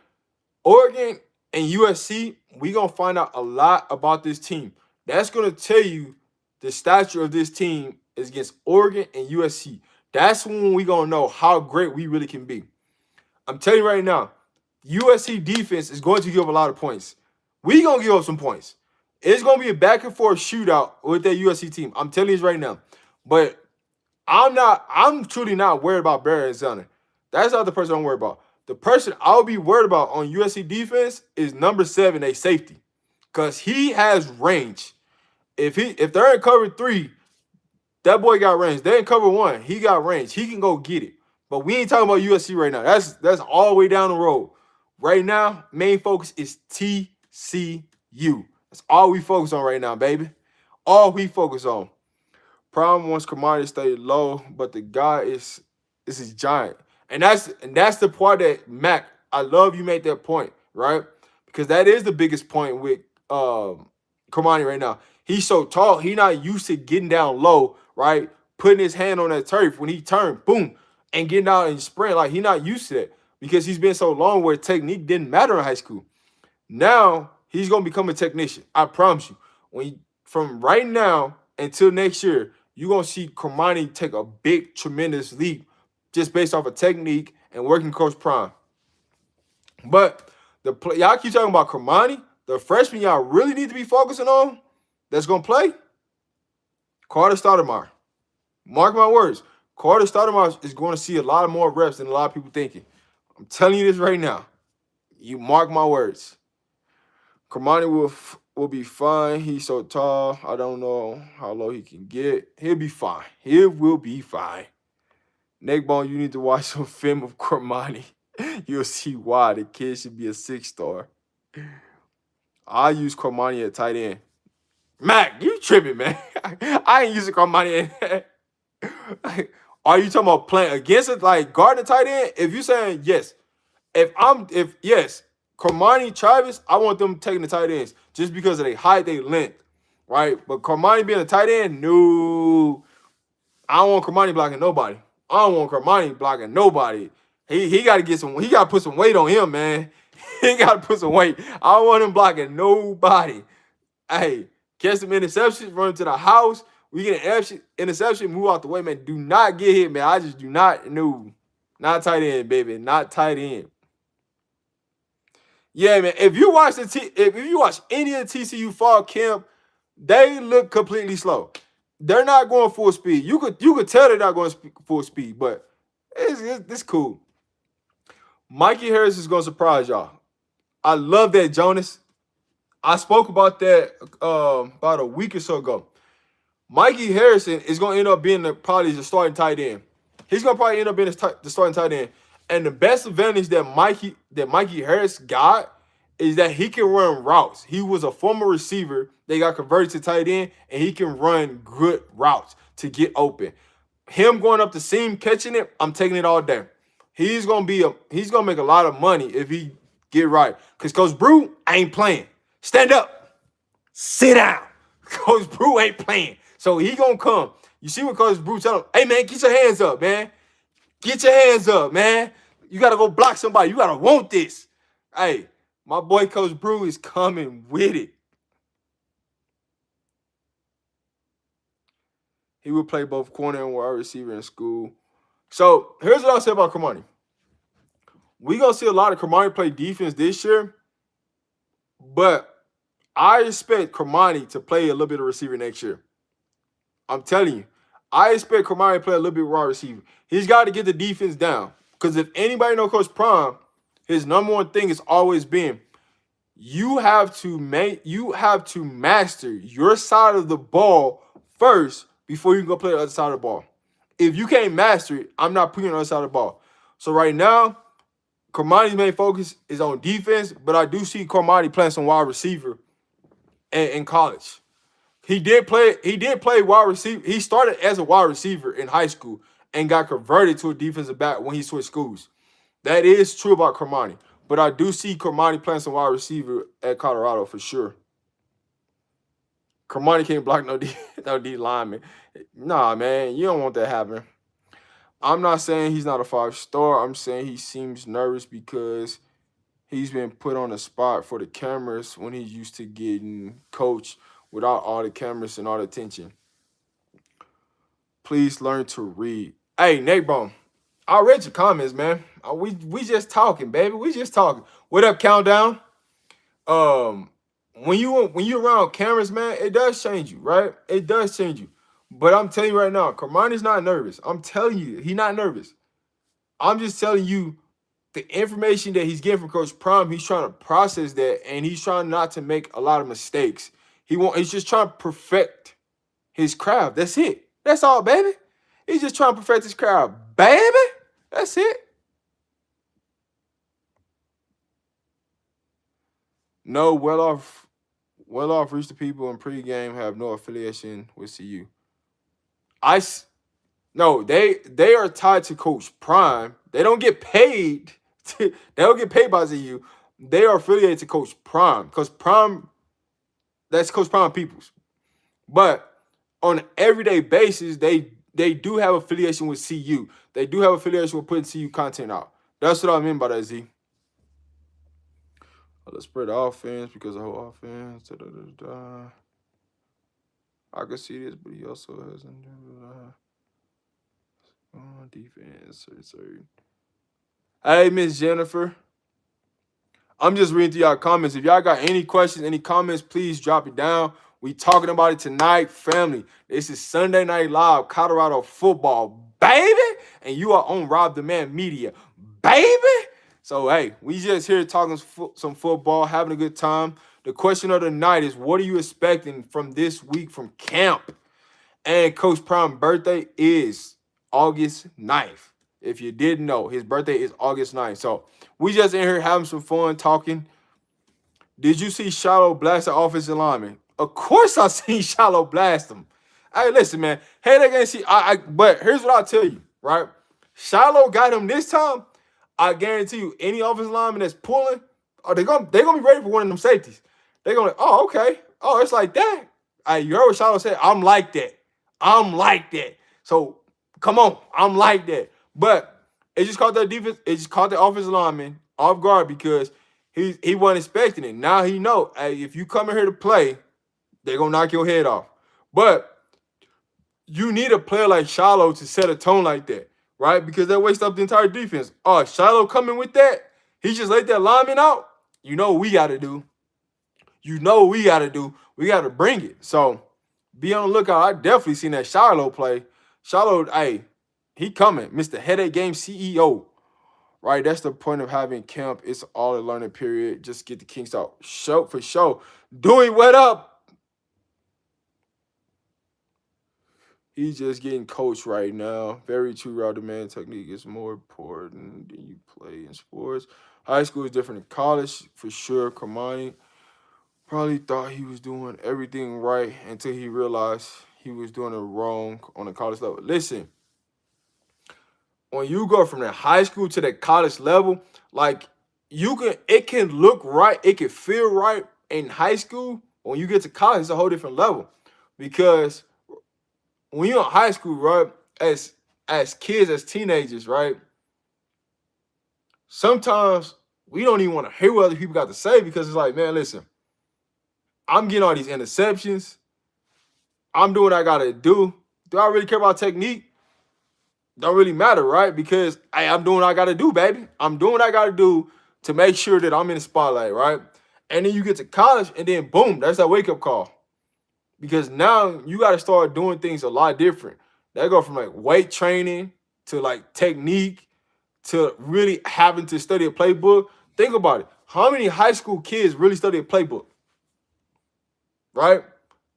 Oregon and USC, we going to find out a lot about this team. That's going to tell you the stature of this team is against Oregon and USC. That's when we going to know how great we really can be. I'm telling you right now, USC defense is going to give up a lot of points. We going to give up some points. It's going to be a back and forth shootout with that USC team. I'm telling you this right now. But I'm truly not worried about Barry Alexander. That's not the person I'm worried about. The person I'll be worried about on USC defense is number 7, a safety. Because he has range. If they're in cover 3, that boy got range. They're in cover 1, he got range. He can go get it. But we ain't talking about USC right now. That's all the way down the road. Right now, main focus is TCU. That's all we focus on right now, baby. All we focus on. Problem wants Kamani to stay low, but the guy is a giant. And that's the part that, Mac, I love you made that point, right? Because that is the biggest point with Kamani right now. He's so tall, he's not used to getting down low, right? Putting his hand on that turf when he turned, boom, and getting out and sprint. Like, he's not used to that because he's been so long where technique didn't matter in high school. Now, he's going to become a technician. I promise you. From right now until next year, you're going to see Kamani take a big, tremendous leap just based off of technique and working Coach Prime. But y'all keep talking about Kamani. The freshman y'all really need to be focusing on that's going to play, Carter Stoudemire. Mark my words. Carter Stoudemire is going to see a lot more reps than a lot of people thinking. I'm telling you this right now. You mark my words. Kamani will be fine. He's so tall. I don't know how low he can get. He'll be fine. He will be fine. Neckbone, you need to watch some film of Kamani. You'll see why the kid should be a 6-star. I use Cormani at tight end. Mac, you tripping, man. I ain't using Cormani at Are you talking about playing against it, like guarding tight end? If you're saying yes, if yes, Cormani, Travis, I want them taking the tight ends just because of their height, their length, right? But Cormani being a tight end, no, I don't want Cormani blocking nobody. I don't want Cormani blocking nobody. He got to get some. He got to put some weight on him, man. He got to put some weight. I don't want him blocking nobody. Hey, catch some interceptions, run to the house. We get an interception, move out the way, man. Do not get hit, man. I just do not. No, not tight end, baby. Not tight end. Yeah, man. If you watch any of the TCU fall camp, they look completely slow. They're not going full speed. You could tell they're not going full speed, but it's cool. Mikey Harris is going to surprise y'all. I love that, Jonas. I spoke about that about a week or so ago. Mikey Harrison is going to end up being probably the starting tight end. He's going to probably end up being the starting tight end. And the best advantage that Mikey Harris got is that he can run routes. He was a former receiver. They got converted to tight end, and he can run good routes to get open. Him going up the seam, catching it, I'm taking it all day. He's gonna make a lot of money if he get right. Because Coach Brew ain't playing. Stand up. Sit down. Coach Brew ain't playing. So he gonna come. You see what Coach Brew tell him, hey man, get your hands up, man. Get your hands up, man. You gotta go block somebody. You gotta want this. Hey, my boy Coach Brew is coming with it. He would play both corner and wide receiver in school. So here's what I'll say about Cormani. We're going to see a lot of Cormani play defense this year, but I expect Cormani to play a little bit of receiver next year. I'm telling you, I expect Cormani to play a little bit of wide receiver. He's got to get the defense down, because if anybody knows Coach Prime, his number one thing has always been you have to master your side of the ball first before you can go play the other side of the ball. If you can't master it, I'm not putting you on the other side of the ball. So right now, Cormani's main focus is on defense, but I do see Cormani playing some wide receiver in college. He did play wide receiver. He started as a wide receiver in high school and got converted to a defensive back when he switched schools. That is true about Cormani. But I do see Cormani playing some wide receiver at Colorado for sure. Cormani can't block no D lineman. Nah, man, you don't want that happening. I'm not saying he's not a 5-star. I'm saying he seems nervous because he's been put on the spot for the cameras when he's used to getting coached without all the cameras and all the attention. Please learn to read. Hey, Nate Bone, I read your comments, man. We just talking, baby. We just talking. What up, Countdown? When you around cameras, man, it does change you, right? It does change you. But I'm telling you right now, Cormani's not nervous. I'm telling you, he's not nervous. I'm just telling you the information that he's getting from Coach Prime, he's trying to process that, and he's trying not to make a lot of mistakes. He's just trying to perfect his craft. That's it. That's all, baby. He's just trying to perfect his craft. Baby, that's it. No, well-off Rooster people in pregame have no affiliation with CU. No, they are tied to Coach Prime. They don't get paid. They don't get paid by CU. They are affiliated to Coach Prime. That's Coach Prime Peoples. But on an everyday basis, they do have affiliation with CU. They do have affiliation with putting CU content out. That's what I mean by that, Z. Let's spread the offense because the whole offense. I can see this, but he also has defense. Sorry. Hey, Miss Jennifer. I'm just reading through y'all comments. If y'all got any questions, any comments, please drop it down. We talking about it tonight, family. This is Sunday Night Live, Colorado football, baby. And you are on Rob the Man Media, baby. So, hey, we just here talking some football, having a good time. The question of the night is, what are you expecting from this week from camp? And Coach Prime's birthday is August 9th. If you didn't know, his birthday is August 9th. So we just in here having some fun talking. Did you see Shiloh blast the offensive lineman? Of course I seen Shiloh blast him. Hey, listen, man. Hey, they gonna see. But here's what I'll tell you, right? Shiloh got him this time. I guarantee you, any offensive lineman that's pulling, they gonna be ready for one of them safeties. They're gonna, oh, okay. Oh, it's like that. Hey, you heard what Shiloh said? I'm like that. I'm like that. So come on, I'm like that. But it just caught that defense. It just caught the offensive lineman off guard because he wasn't expecting it. Now he know, hey, if you come in here to play, they're gonna knock your head off. But you need a player like Shiloh to set a tone like that, right? Because that wastes up the entire defense. Oh, Shiloh coming with that. He just let that lineman out. You know what we got to do. You know what we got to do. We got to bring it. So be on the lookout. I definitely seen that Shiloh play. Shiloh, hey, he coming. Mr. Headache Game CEO. Right? That's the point of having camp. It's all a learning period. Just get the kinks out. Show for show. Dewey, what up? He's just getting coached right now. Very true. Route demand technique is more important than you play in sports. High school is different than college, for sure. Kamani probably thought he was doing everything right until he realized he was doing it wrong on a college level. Listen, when you go from the high school to the college level, like it can look right, it can feel right in high school. When you get to college, it's a whole different level because when you're in high school, right, as kids, as teenagers, right, sometimes we don't even want to hear what other people got to say because it's like, man, listen, I'm getting all these interceptions. I'm doing what I got to do. Do I really care about technique? Don't really matter, right? Because I'm doing what I got to do, baby. I'm doing what I got to do to make sure that I'm in the spotlight, right? And then you get to college and then boom, that's that wake-up call. Because now you got to start doing things a lot different. They go from like weight training to like technique to really having to study a playbook. Think about it. How many high school kids really study a playbook? Right?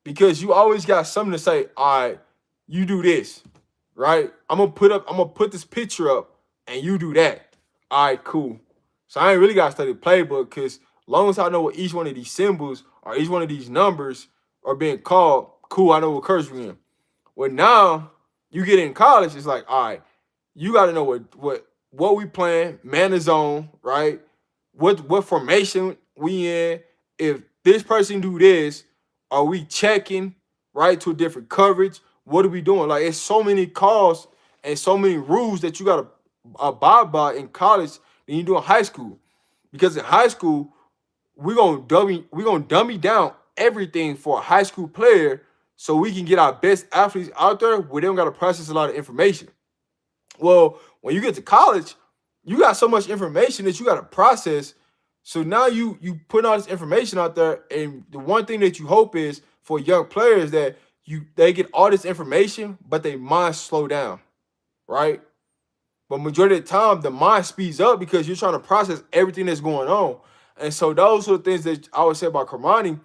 Because you always got something to say, all right, you do this, right? I'm gonna put this picture up and you do that. All right, cool. So I ain't really gotta study the playbook because long as I know what each one of these symbols or each one of these numbers are being called, cool, I know what curse we're in. Well, now you get in college, it's like, all right, you got to know what we playing, man is on, right? What formation we in. If this person do this, are we checking, right, to a different coverage? What are we doing? Like, it's so many calls and so many rules that you got to abide by in college than you do in high school. Because in high school, we're gonna dummy down everything for a high school player so we can get our best athletes out there where they don't got to process a lot of information. Well, when you get to college, you got so much information that you got to process. So now you put all this information out there, and the one thing that you hope is for young players that they get all this information, but their minds slow down, right? But majority of the time, the mind speeds up because you're trying to process everything that's going on. And so those are the things that I would say about Kamani.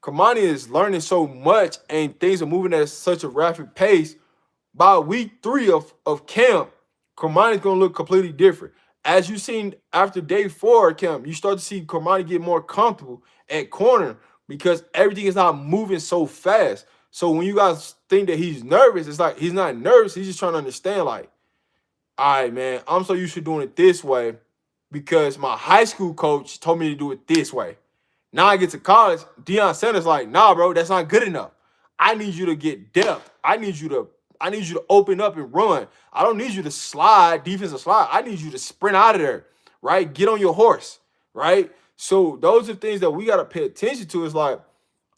Kamani is learning so much and things are moving at such a rapid pace. By week 3 of camp, Kamani is going to look completely different. As you've seen after day 4 of camp, you start to see Kamani get more comfortable at corner because everything is not moving so fast. So when you guys think that he's nervous, it's like he's not nervous. He's just trying to understand, like, all right, man, I'm so used to doing it this way because my high school coach told me to do it this way. Now I get to college, Deion Sanders like, nah, bro, that's not good enough. I need you to get depth. I need you to open up and run. I don't need you to slide, defensive slide. I need you to sprint out of there, right? Get on your horse, right? So those are things that we got to pay attention to. It's like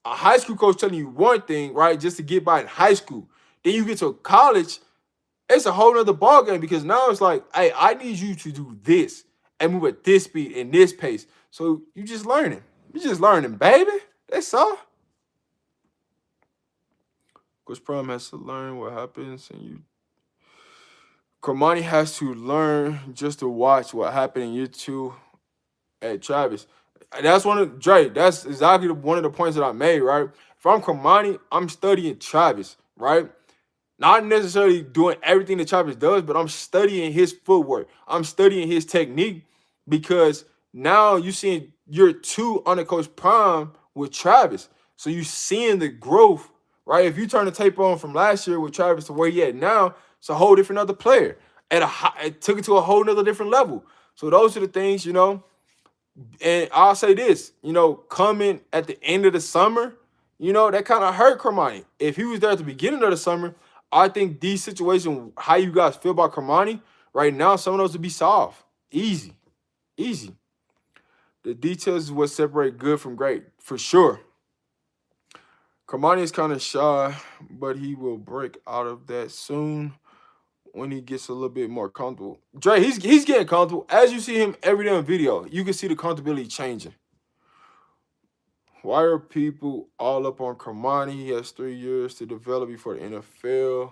a high school coach telling you one thing, right, just to get by in high school. Then you get to college, it's a whole nother ballgame because now it's like, hey, I need you to do this and move at this speed and this pace. So you just learning. You just learning, baby. That's all. Coach Prime has to learn what happens, and Kamani has to learn just to watch what happened in year 2 at Travis. That's that's exactly one of the points that I made, right? If I'm Kamani, I'm studying Travis, right? Not necessarily doing everything that Travis does, but I'm studying his footwork. I'm studying his technique because now you seeing you're 2 on the coach prime with Travis. So you seeing the growth, right? If you turn the tape on from last year with Travis to where he at now, it's a whole different other player. It took it to a whole nother different level. So those are the things, and I'll say this, coming at the end of the summer, that kind of hurt Kermani. If he was there at the beginning of the summer, I think these situations, how you guys feel about Kermani right now, some of those would be solved. Easy. Easy. The details is what separate good from great, for sure. Kermani is kind of shy, but he will break out of that soon when he gets a little bit more comfortable. Dre, he's getting comfortable. As you see him every day on video, you can see the comfortability changing. Why are people all up on Kermani? He has 3 years to develop before the NFL.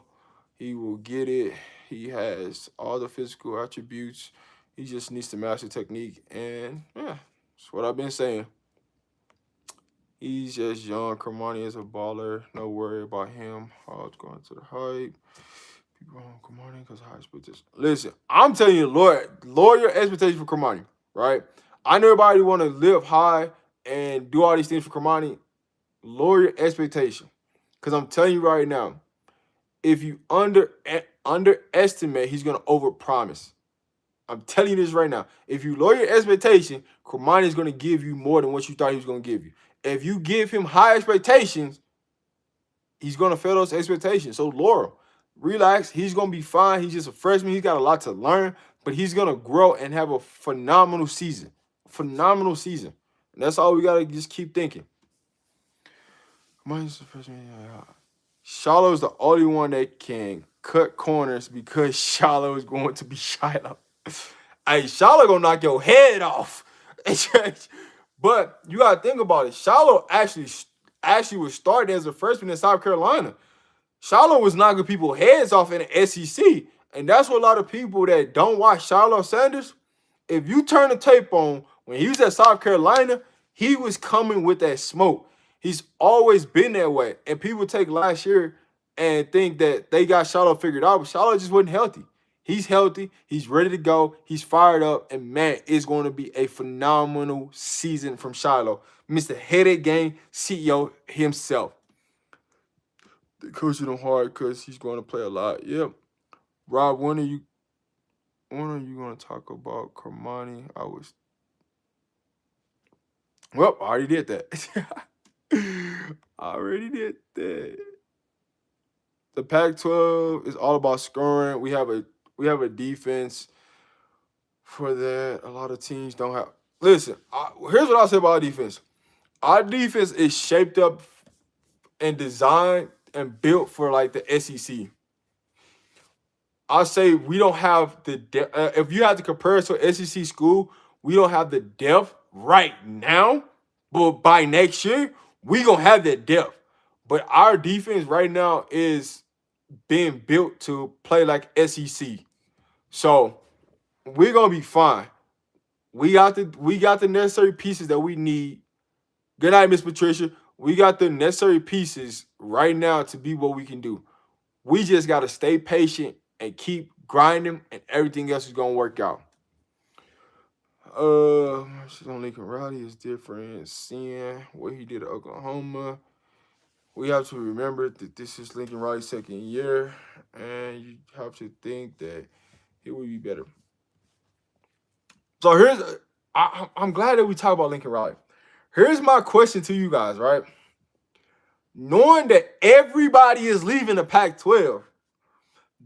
He will get it. He has all the physical attributes. He just needs to master technique. And, yeah, that's what I've been saying. He's just young. Kermani is a baller. No worry about him. Oh, it's going to the hype. People on Kermani because high expectations. Listen, I'm telling you, lower your expectations for Kermani, right? I know everybody want to live high and do all these things for Kermani. Lower your expectation. Because I'm telling you right now, if you underestimate, he's going to overpromise. I'm telling you this right now. If you lower your expectation, Kermani is going to give you more than what you thought he was going to give you. If you give him high expectations, he's going to fail those expectations. So lower, relax. He's going to be fine. He's just a freshman. He's got a lot to learn, but he's going to grow and have a phenomenal season. Phenomenal season. And that's all we got to just keep thinking. Mine's the freshman. Shiloh is the only one that can cut corners because Shiloh is going to be Shiloh. Hey, Shiloh gonna knock your head off. But you gotta think about it. Shiloh actually was starting as a freshman in South Carolina. Shiloh was knocking people's heads off in the SEC. And that's what a lot of people that don't watch Shiloh Sanders, if you turn the tape on, when he was at South Carolina, he was coming with that smoke. He's always been that way. And people take last year and think that they got Shiloh figured out, but Shiloh just wasn't healthy. He's healthy. He's ready to go. He's fired up. And, man, it's going to be a phenomenal season from Shiloh. Mr. Headache Gang CEO himself. They coaching him hard because he's going to play a lot. Yep. Rob, when are you going to talk about Kermani? Well, I already did that. I already did that. The Pac-12 is all about scoring. We have a defense for that. A lot of teams don't have. Listen, here's what I'll say about our defense. Our defense is shaped up and designed and built for like the SEC. I'll say we don't have the depth. If you have to compare us to an SEC school, we don't have the depth right now. But by next year, we gonna have that depth. But our defense right now is being built to play like SEC. So we're gonna be fine. We got the necessary pieces that we need. Good night, Miss Patricia. We got the necessary pieces right now to be what we can do. We just gotta stay patient and keep grinding, and everything else is gonna work out. On Lincoln Riley is different. Seeing what he did at Oklahoma. We have to remember that this is Lincoln Riley's second year, and you have to think that it will be better. So I'm glad that we talk about Lincoln Riley. Here's my question to you guys, right? Knowing that everybody is leaving the Pac-12,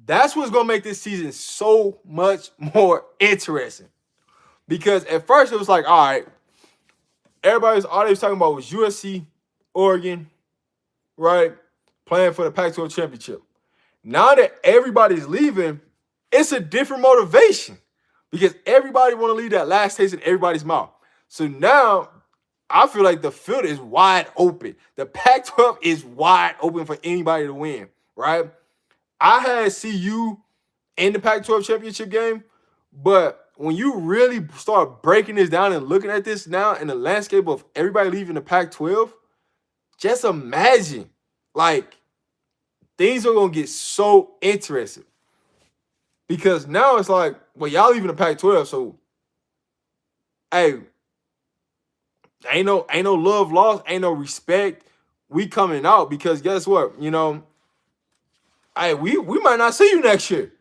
that's what's going to make this season so much more interesting. Because at first it was like, all right, all they was talking about was USC, Oregon, right? Playing for the Pac-12 championship. Now that everybody's leaving, it's a different motivation because everybody want to leave that last taste in everybody's mouth. So now I feel like the field is wide open. The Pac-12 is wide open for anybody to win, right? I had CU in the Pac-12 championship game, but when you really start breaking this down and looking at this now in the landscape of everybody leaving the Pac-12, just imagine, like, things are gonna get so interesting because now it's like, well, y'all leaving the Pac-12, so hey, ain't no love lost, ain't no respect. We coming out because guess what? Hey, we might not see you next year.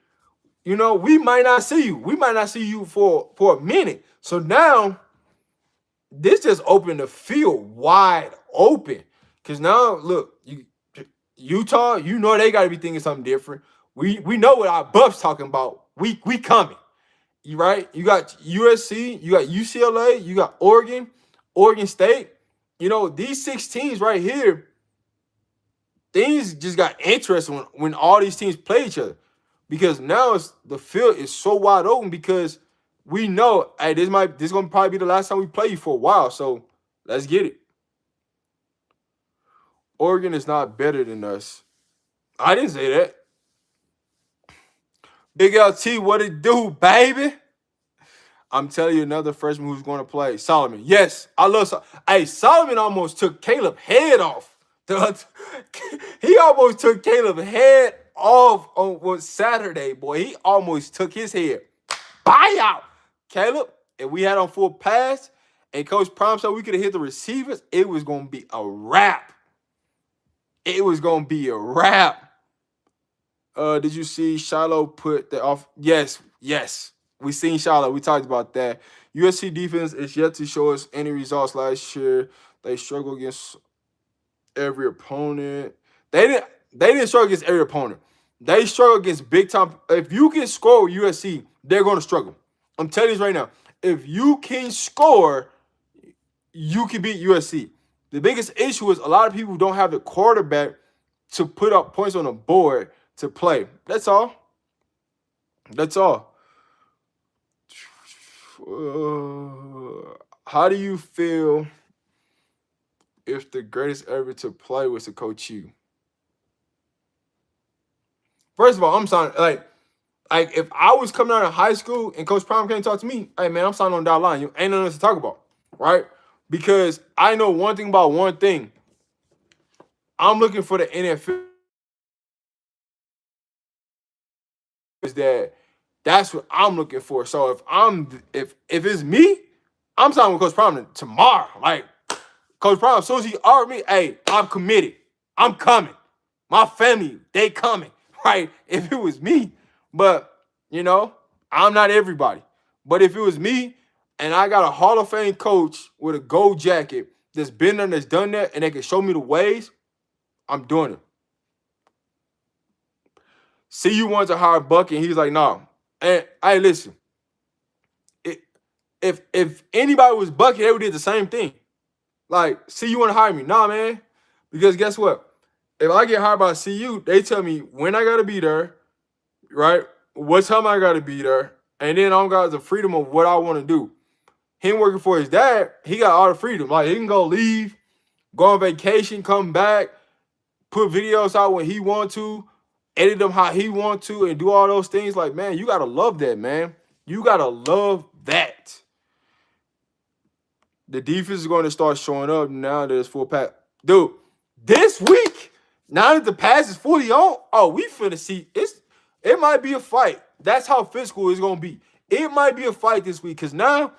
We might not see you. We might not see you for a minute. So now this just opened the field wide open. Cause now look, Utah, they gotta be thinking something different. We know what our buffs talking about. We coming. You right? You got USC, you got UCLA, you got Oregon State. These 6 teams right here, things just got interesting when all these teams play each other. Because now the field is so wide open because we know, hey, this gonna probably be the last time we play you for a while. So let's get it. Oregon is not better than us. I didn't say that. Big LT, what it do, baby? I'm telling you, another freshman who's going to play. Solomon. Yes, I love Hey, Solomon almost took Caleb's head off. He almost took Caleb's head off on Saturday, boy. He almost took his head. Buy out. Caleb, if we had on full pass and Coach Prime said we could have hit the receivers, it was going to be a wrap. It was going to be a wrap. Did you see Shiloh put that off? Yes. We seen Shiloh. We talked about that. USC defense is yet to show us any results last year. They struggled against every opponent. They didn't struggle against every opponent. They struggle against big time. If you can score with USC, they're going to struggle. I'm telling you right now. If you can score, you can beat USC. The biggest issue is a lot of people don't have the quarterback to put up points on the board to play. That's all. How do you feel if the greatest ever to play was to coach you? First of all, I'm signing like if I was coming out of high school and Coach Prime came talk to me, hey man, I'm signing on that line. You ain't nothing else to talk about, right? Because I know one thing about one thing. I'm looking for the NFL. Is that's what I'm looking for. So if it's me, I'm signing with Coach Prime tomorrow. Like Coach Prime, as soon as he offered me, hey, I'm committed. I'm coming. My family, they coming. Right? If it was me, but I'm not everybody. But if it was me and I got a Hall of Fame coach with a gold jacket that's been there, that's done that, and they can show me the ways, I'm doing it. See, you wanted to hire Bucky, and he's like, no. And hey, listen. If anybody was Bucky, they would do the same thing. Like, see, you want to hire me? Nah, man. Because guess what? If I get hired by CU, they tell me when I gotta be there, right? What time I gotta be there, and then I got the freedom of what I want to do. Him working for his dad, he got all the freedom. Like he can go leave, go on vacation, come back, put videos out when he want to, edit them how he want to, and do all those things. Like, man, you gotta love that, man. You gotta love that. The defense is going to start showing up now that it's full pack. Dude, this week, now that the pass is fully on, we finna see. It might be a fight. That's how physical it's going to be. It might be a fight this week because now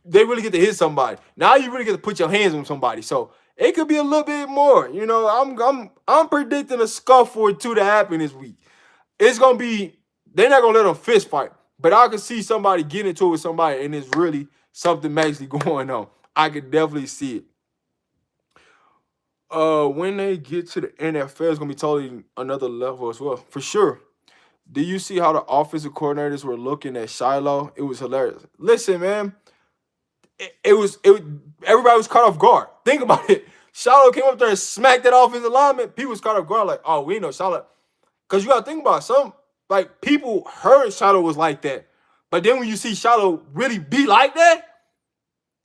they really get to hit somebody. Now you really get to put your hands on somebody. So it could be a little bit more. I'm predicting a scuffle or two to happen this week. It's going to be, they're not going to let them fist fight. But I could see somebody get into it with somebody and it's really something actually going on. I could definitely see it. When they get to the NFL, it's gonna be totally another level as well, for sure. Do you see how the offensive coordinators were looking at Shiloh? It was hilarious. Listen, man, everybody was caught off guard. Think about it. Shiloh came up there and smacked that offensive lineman. People was caught off guard, like, oh, we know Shiloh. Because you gotta think about it. People heard Shiloh was like that. But then when you see Shiloh really be like that,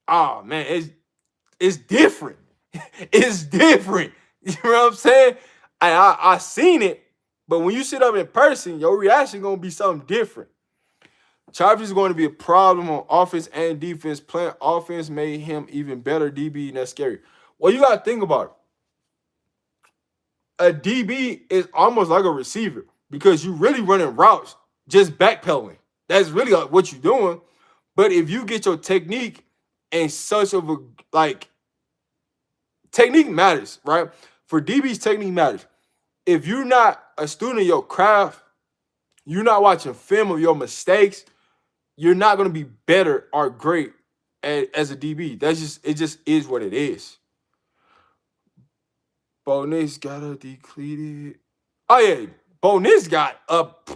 oh man, it's different. It's different. You know what I'm saying? I seen it, but when you sit up in person, your reaction gonna be something different. Chargers is going to be a problem on offense and defense. Playing offense made him even better DB, and that's scary. Well, you gotta think about it. a DB is almost like a receiver because you really running routes, just backpedaling. That's really what you're doing. But if you get your technique and such of a like technique matters, right? For DBs, technique matters. If you're not a student of your craft, you're not watching film of your mistakes, you're not going to be better or great as a DB. It just is what it is. Bo Nix got a depleted. Oh yeah, Bo Nix got up.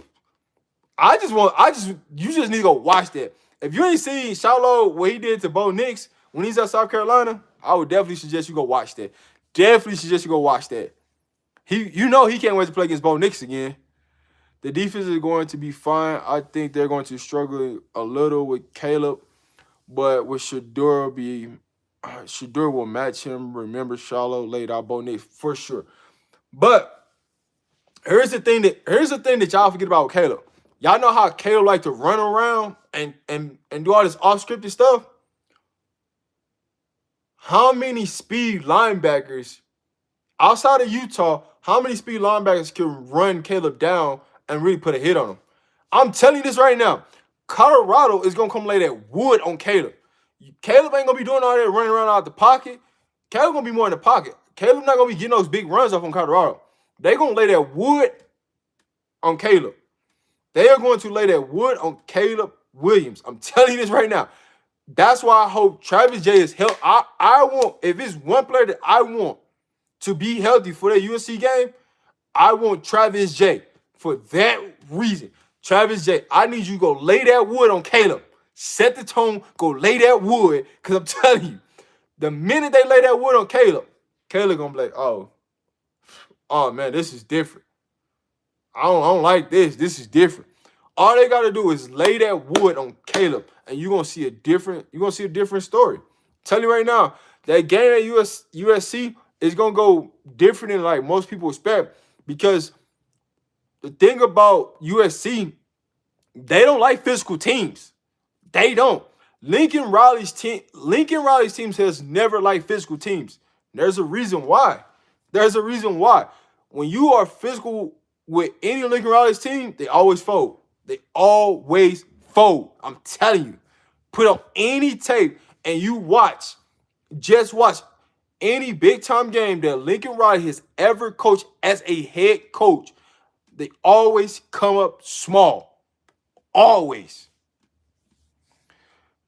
You just need to go watch that. If you ain't seen Shiloh what he did to Bo Nix when he's at South Carolina, I would definitely suggest you go watch that. Definitely suggest you go watch that. He can't wait to play against Bo Nix again. The defense is going to be fine. I think they're going to struggle a little with Caleb, but with Shedeur will match him. Remember, Shiloh laid out Bo Nix for sure. But here's the thing that y'all forget about Caleb. Y'all know how Caleb like to run around and do all this off-scripted stuff? How many speed linebackers outside of Utah, how many speed linebackers can run Caleb down and really put a hit on him? I'm telling you this right now. Colorado is going to come lay that wood on Caleb. Caleb ain't going to be doing all that running around out the pocket. Caleb going to be more in the pocket. Caleb not going to be getting those big runs off on Colorado. They're going to lay that wood on Caleb. They are going to lay that wood on Caleb Williams. I'm telling you this right now. That's why I hope Travis J is healthy. I want, if it's one player that I want to be healthy for that USC game, I want Travis J. For that reason, Travis J, I need you to go lay that wood on Caleb. Set the tone, go lay that wood, because I'm telling you, the minute they lay that wood on Caleb, Caleb going to be like, oh man, this is different. I don't like this. This is different. All they got to do is lay that wood on Caleb, and you're going to see a different story. Tell you right now, that game at USC is going to go different than like most people expect, because the thing about USC, they don't like physical teams. They don't. Lincoln Riley's teams has never liked physical teams. There's a reason why. When you are physical with any Lincoln Riley's team, they always fold. I'm telling you. Put on any tape and you watch. Just watch any big-time game that Lincoln Riley has ever coached as a head coach. They always come up small. Always.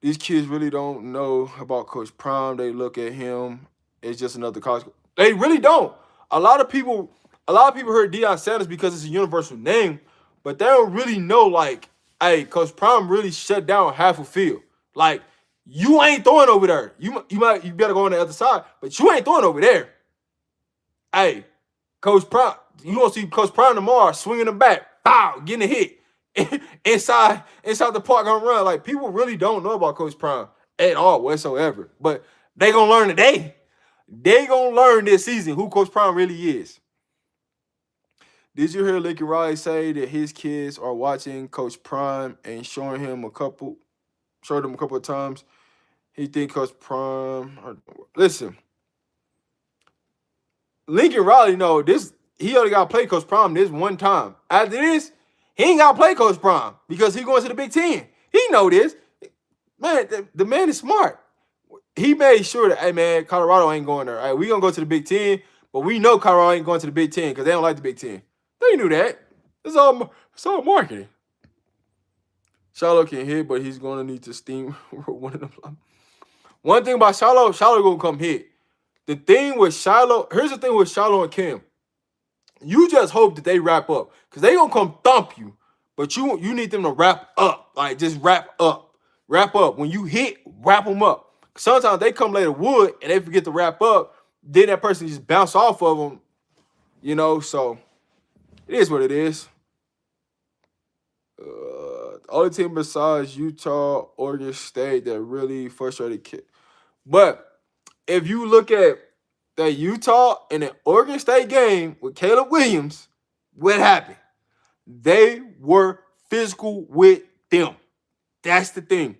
These kids really don't know about Coach Prime. They look at him as just another college coach. They really don't. A lot of people heard Deion Sanders because it's a universal name, but they don't really know, like, hey, Coach Prime really shut down half a field. Like, you ain't throwing over there. You better go on the other side, but you ain't throwing over there. Hey, Coach Prime, you gonna see Coach Prime tomorrow swinging the bat, pow, getting a hit inside the park gonna run. Like, people really don't know about Coach Prime at all whatsoever, but they gonna learn today. They gonna learn this season who Coach Prime really is. Did you hear Lincoln Riley say that his kids are watching Coach Prime and showed him a couple of times? He think Coach Prime. Listen, Lincoln Riley know this. He only got to play Coach Prime this one time. After this, he ain't got to play Coach Prime because he going to the Big Ten. He know this. Man, the man is smart. He made sure that, hey, man, Colorado ain't going there. All right, we going to go to the Big Ten, but we know Colorado ain't going to the Big Ten because they don't like the Big Ten. They knew that. It's all marketing. Shiloh can hit, but he's going to need to steam one of them. One thing about Shiloh going to come hit. Here's the thing with Shiloh and Kim. You just hope that they wrap up because they going to come thump you, but you need them to wrap up. Like, just wrap up. Wrap up. When you hit, wrap them up. Sometimes they come lay the wood and they forget to wrap up. Then that person just bounce off of them, so it is what it is. Only team besides Utah, Oregon State that really frustrated kids. But if you look at that Utah and the Oregon State game with Caleb Williams, what happened? They were physical with them. That's the thing.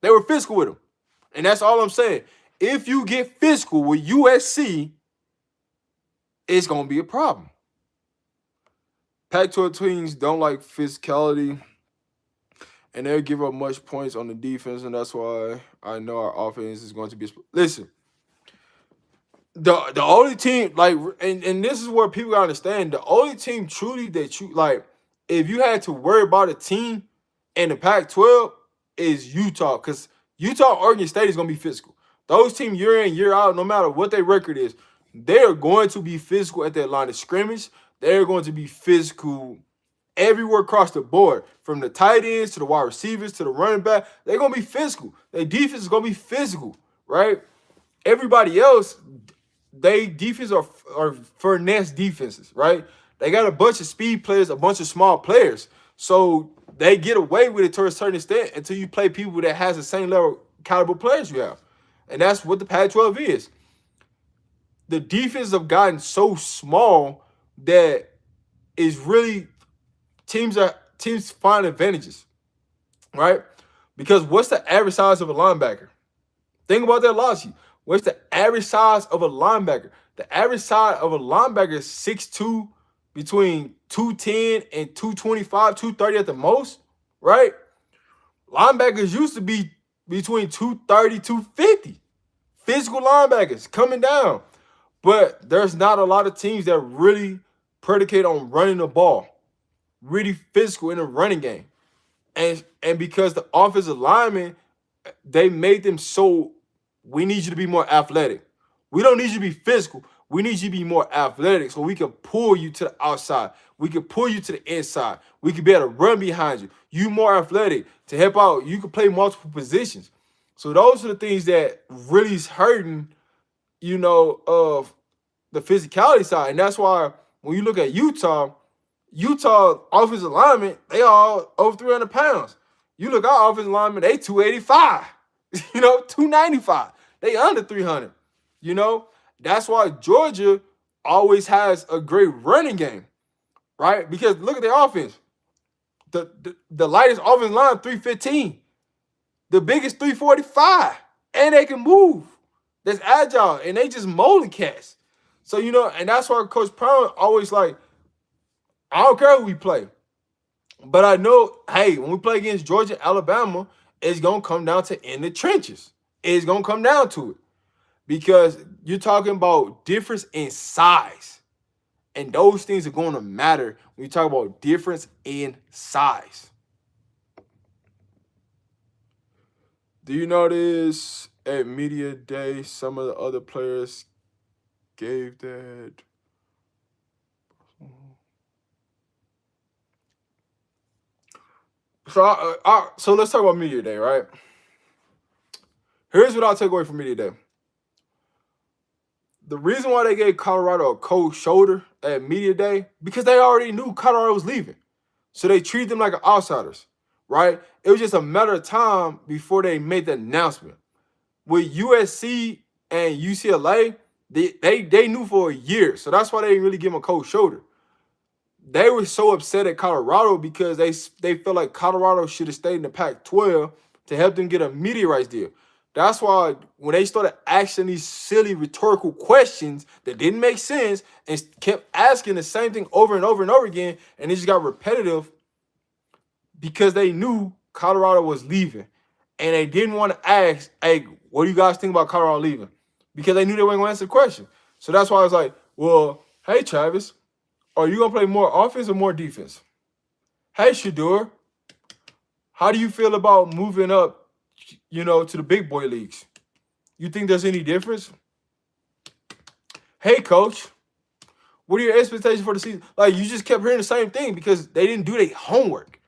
They were physical with them. And that's all I'm saying. If you get physical with USC, it's gonna be a problem. Pac-12 teams don't like physicality, and they'll give up much points on the defense, and that's why I know our offense is going to be. Listen, the only team like, and this is where people gotta understand, the only team truly that you like, if you had to worry about a team in the Pac-12 is Utah, because Utah, Oregon State is gonna be physical. Those teams year in year out, no matter what their record is, they are going to be physical at that line of scrimmage. They're going to be physical everywhere across the board, from the tight ends to the wide receivers to the running back. They're gonna be physical. Their defense is gonna be physical, right? Everybody else, they defense are finesse defenses, right? They got a bunch of speed players, a bunch of small players, so they get away with it to a certain extent until you play people that has the same level caliber players you have, and that's what the Pac-12 is. The defense have gotten so small that is really teams find advantages, right? Because what's the average size of a linebacker? Think about that logic. What's the average size of a linebacker? The average size of a linebacker is 6'2", between 210 and 225, 230 at the most, right? Linebackers used to be between 230, 250. Physical linebackers coming down. But there's not a lot of teams that really predicate on running the ball, really physical in the running game. And because the offensive linemen, they made them so, we need you to be more athletic. We don't need you to be physical. We need you to be more athletic so we can pull you to the outside. We can pull you to the inside. We can be able to run behind you. You more athletic to help out. You can play multiple positions. So those are the things that really is hurting, of the physicality side. And that's why when you look at Utah offensive linemen, they all over 300 pounds. You look at our offensive linemen, they 285, 295. They under 300, That's why Georgia always has a great running game, right? Because look at their offense. The lightest offensive line, 315. The biggest, 345. And they can move. That's agile. And they just molding cats. So, and that's why Coach Brown always like, I don't care who we play. But I know, hey, when we play against Georgia, Alabama, it's going to come down to in the trenches. It's going to come down to it. Because you're talking about difference in size. And those things are going to matter when you talk about difference in size. Do you notice at media day, some of the other players gave that? So let's talk about media day, right? Here's what I'll take away from media day. The reason why they gave Colorado a cold shoulder at media day, because they already knew Colorado was leaving. So they treated them like outsiders, right? It was just a matter of time before they made the announcement. With USC and UCLA, they knew for a year. So that's why they didn't really give them a cold shoulder. They were so upset at Colorado because they felt like Colorado should have stayed in the Pac-12 to help them get a media rights deal. That's why when they started asking these silly rhetorical questions that didn't make sense and kept asking the same thing over and over and over again, and it just got repetitive because they knew Colorado was leaving. And they didn't want to ask, hey, what do you guys think about Colorado leaving? Because they knew they weren't going to answer the question. So that's why I was like, well, hey, Travis, are you going to play more offense or more defense? Hey, Shedeur, how do you feel about moving up, to the big boy leagues? You think there's any difference? Hey, Coach, what are your expectations for the season? Like, you just kept hearing the same thing because they didn't do their homework.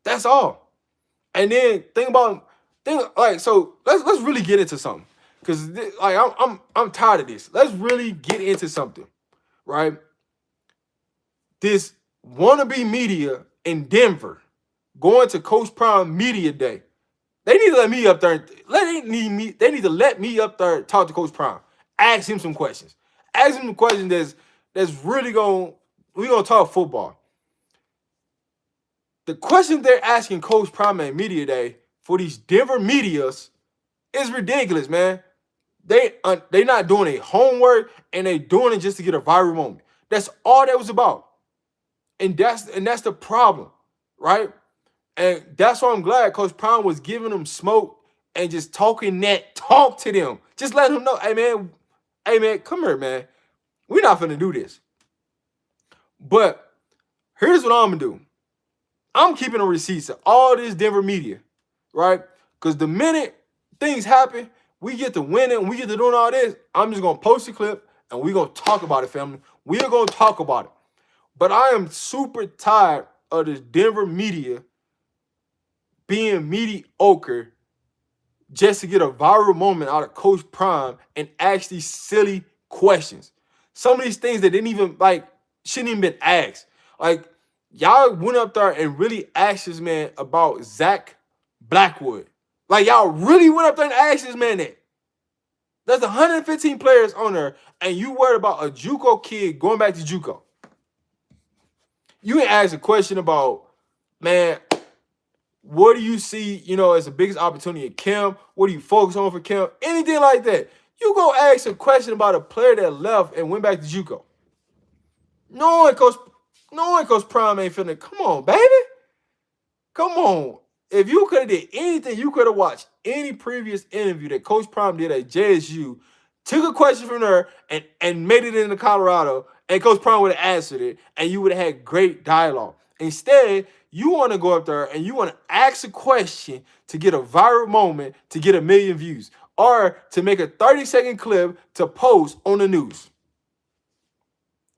That's all. And then so let's really get into something, because I'm tired of this. Let's really get into something, right? This wannabe media in Denver going to Coach Prime media day. They need to let me up there. They need to let me up there and talk to Coach Prime. Ask him some questions. Ask him some questions that's really we're gonna talk football. The question they're asking Coach Prime at media day for these Denver medias is ridiculous, man. They not doing their homework, and they doing it just to get a viral moment. That's all that was about. And that's the problem, right? And that's why I'm glad Coach Prime was giving them smoke and just talking that talk to them. Just let them know, hey man, come here, man. We're not finna do this. But here's what I'm gonna do. I'm keeping the receipts of all this Denver media, right? Because the minute things happen, we get to winning, we get to doing all this, I'm just gonna post a clip and we're gonna talk about it, family. We are gonna talk about it. But I am super tired of this Denver media being mediocre just to get a viral moment out of Coach Prime and ask these silly questions. Some of these things that didn't even, like, shouldn't even been asked. Like, y'all went up there and really asked this man about Zach Blackwood. Like, y'all really went up there and asked this man that. There's 115 players on there, and you worried about a JUCO kid going back to JUCO. You can ask a question about, man, what do you see, as the biggest opportunity in camp? What do you focus on for camp? Anything like that. You go ask a question about a player that left and went back to JUCO. Knowing Coach Prime ain't finna. Come on, baby. Come on. If you could have did anything, you could have watched any previous interview that Coach Prime did at JSU, took a question from there and made it into Colorado, and Coach Prime would have answered it, and you would have had great dialogue. Instead, you want to go up there and you want to ask a question to get a viral moment, to get 1 million views, or to make a 30-second clip to post on the news.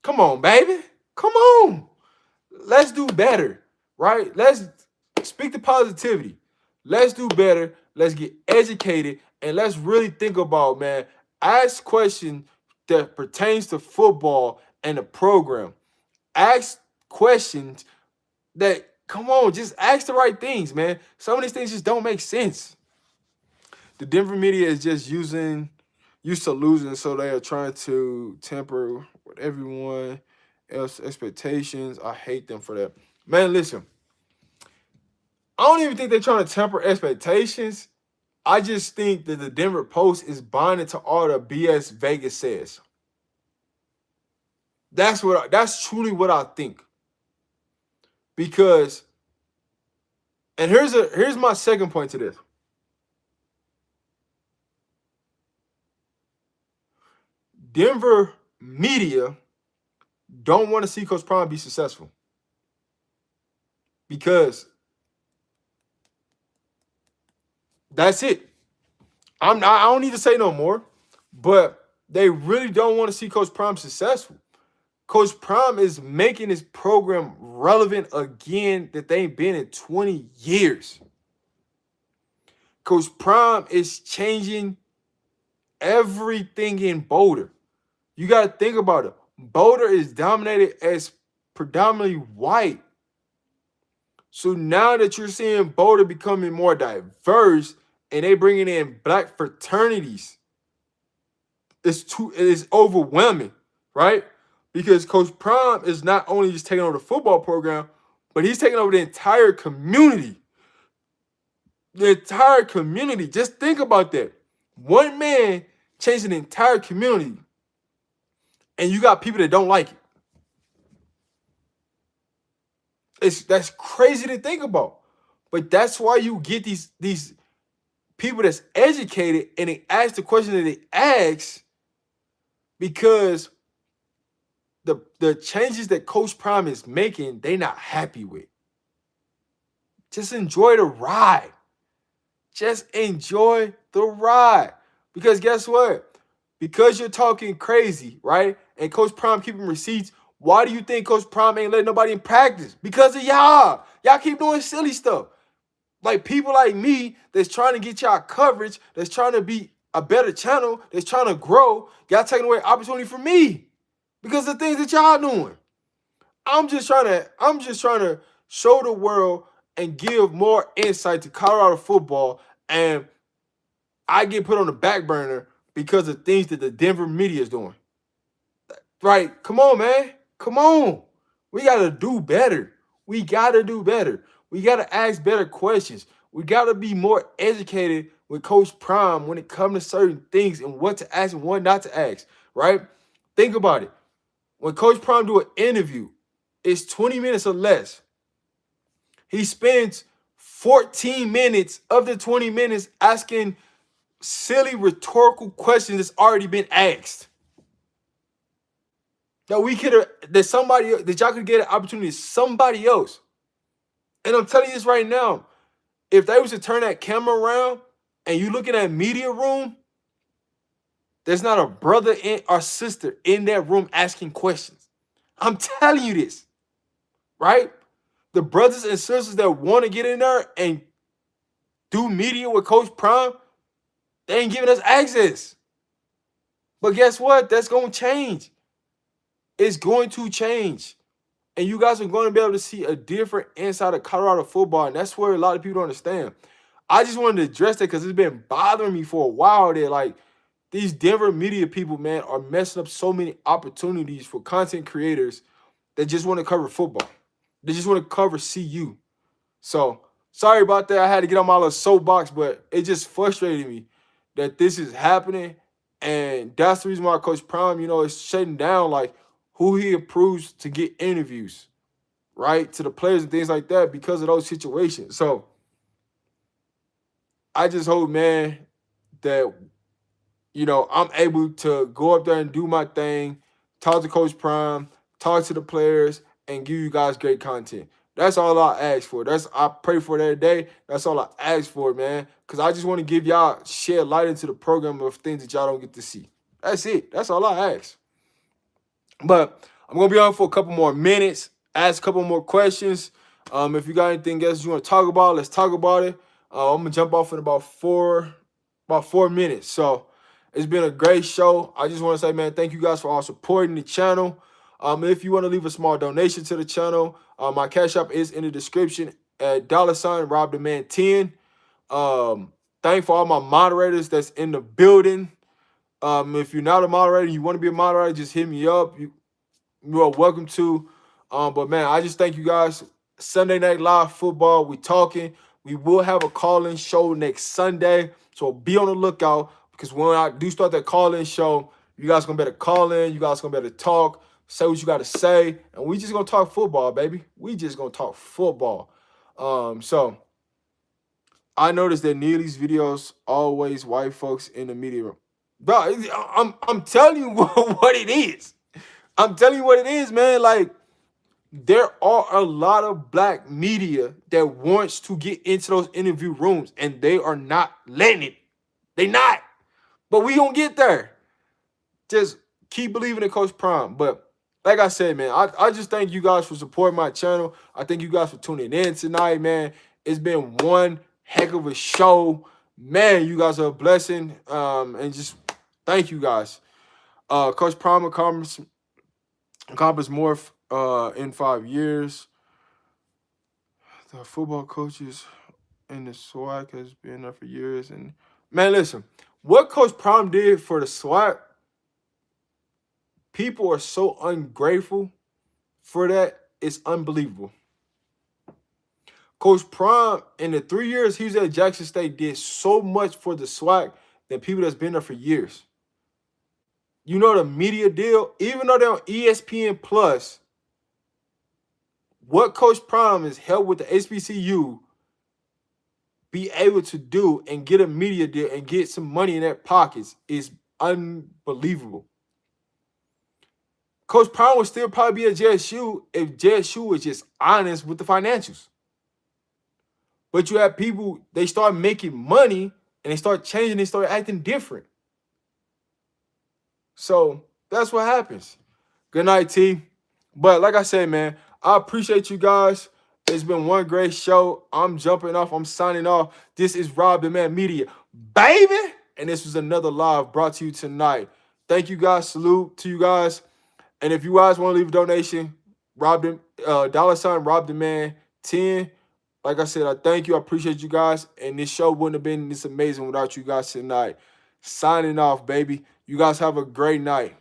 Come on, baby. Come on. Let's do better, right? Let's speak to positivity. Let's do better. Let's get educated, and let's really think about, man, ask questions that pertains to football and the program. Ask questions that, come on, just ask the right things, man. Some of these things just don't make sense. The Denver media is just used to losing, so they are trying to temper with everyone else's expectations. I hate them for that. Man, listen. I don't even think they're trying to temper expectations. I just think that the Denver Post is bonded to all the BS Vegas says. That's truly what I think. Because, and here's my second point to this. Denver media don't want to see Coach Prime be successful. Because that's it. I don't need to say no more, but they really don't want to see Coach Prime successful. Coach Prime is making his program relevant again that they ain't been in 20 years. Coach Prime is changing everything in Boulder. You got to think about it. Boulder is dominated as predominantly white. So now that you're seeing Boulder becoming more diverse and they bringing in black fraternities, it's overwhelming, right? Because Coach Prime is not only just taking over the football program, but he's taking over the entire community. The entire community. Just think about that. One man changing the entire community, and you got people that don't like it. That's crazy to think about. But that's why you get these people that's educated and they ask the question that they ask, because the changes that Coach Prime is making, they not happy with. Just enjoy the ride. Just enjoy the ride. Because guess what? Because you're talking crazy, right? And Coach Prime keeping receipts, why do you think Coach Prime ain't letting nobody in practice? Because of y'all. Y'all keep doing silly stuff. Like people like me that's trying to get y'all coverage, that's trying to be a better channel, that's trying to grow, y'all taking away opportunity from me because of the things that y'all doing. I'm just trying to show the world and give more insight to Colorado football, and I get put on the back burner because of things that the Denver media is doing. Right? Come on, man. Come on. We got to do better. We got to do better. We got to ask better questions. We got to be more educated with Coach Prime when it comes to certain things and what to ask and what not to ask, right? Think about it. When Coach Prime do an interview, it's 20 minutes or less. He spends 14 minutes of the 20 minutes asking silly rhetorical questions that's already been asked. That we could have, that y'all could get an opportunity to somebody else. And I'm telling you this right now, if they was to turn that camera around and you look in that media room, there's not a brother or sister in that room asking questions. I'm telling you this, right? The brothers and sisters that want to get in there and do media with Coach Prime, they ain't giving us access. But guess what? That's going to change. It's going to change. And you guys are going to be able to see a different inside of Colorado football. And that's where a lot of people don't understand. I just wanted to address that because it's been bothering me for a while there. Like, these Denver media people, man, are messing up so many opportunities for content creators that just want to cover football. They just want to cover CU. So, sorry about that. I had to get on my little soapbox, but it just frustrated me that this is happening. And that's the reason why Coach Prime, is shutting down, like, who he approves to get interviews, right, to the players and things like that because of those situations. So, I just hope, man, that, I'm able to go up there and do my thing, talk to Coach Prime, talk to the players, and give you guys great content. That's all I ask for. I pray for that day. That's all I ask for, man. Because I just want to give y'all, shed light into the program of things that y'all don't get to see. That's it. That's all I ask. But I'm going to be on for a couple more minutes, ask a couple more questions. If you got anything else you want to talk about, let's talk about it. I'm going to jump off in about 4 minutes. So, it's been a great show. I just want to say, man, thank you guys for all supporting the channel. If you want to leave a small donation to the channel, my Cash App is in the description at $RobTheMan10. Thank for all my moderators that's in the building. If you're not a moderator, you want to be a moderator, just hit me up. You are welcome to. But, man, I just thank you guys. Sunday Night Live Football, we talking. We will have a call-in show next Sunday, so be on the lookout. Because when I do start that call-in show, you guys going to better call in. You guys going to better talk. Say what you got to say. And we just going to talk football, baby. We just going to talk football. So, I noticed that Neely's videos always white folks in the media room. Bro, I'm telling you what it is. I'm telling you what it is, man. Like, there are a lot of black media that wants to get into those interview rooms, and they are not letting it. They not. But we gonna get there. Just keep believing in Coach Prime. But like I said, man, I just thank you guys for supporting my channel. I thank you guys for tuning in tonight, man. It's been one heck of a show. Man, you guys are a blessing. And just thank you guys. Coach Prime accomplished more in 5 years. The football coaches and the SWAC has been there for years. And man, listen, what Coach Prime did for the SWAC, people are so ungrateful for that. It's unbelievable. Coach Prime, in the 3 years he was at Jackson State, did so much for the SWAC than people that's been there for years. You know the media deal, even though they're on ESPN Plus, what Coach Prime has helped with the HBCU be able to do and get a media deal and get some money in their pockets is unbelievable. Coach Prime would still probably be at JSU if JSU was just honest with the financials. But you have people, they start making money and they start changing, they start acting different. So that's what happens. Good night, T. But like I said, man, I appreciate you guys. It's been one great show. I'm jumping off. I'm signing off. This is Rob the Man Media, baby. And this was another live brought to you tonight. Thank you guys. Salute to you guys. And if you guys want to leave a donation, Rob the Man 10. Like I said, I thank you. I appreciate you guys. And this show wouldn't have been this amazing without you guys tonight. Signing off, baby. You guys have a great night.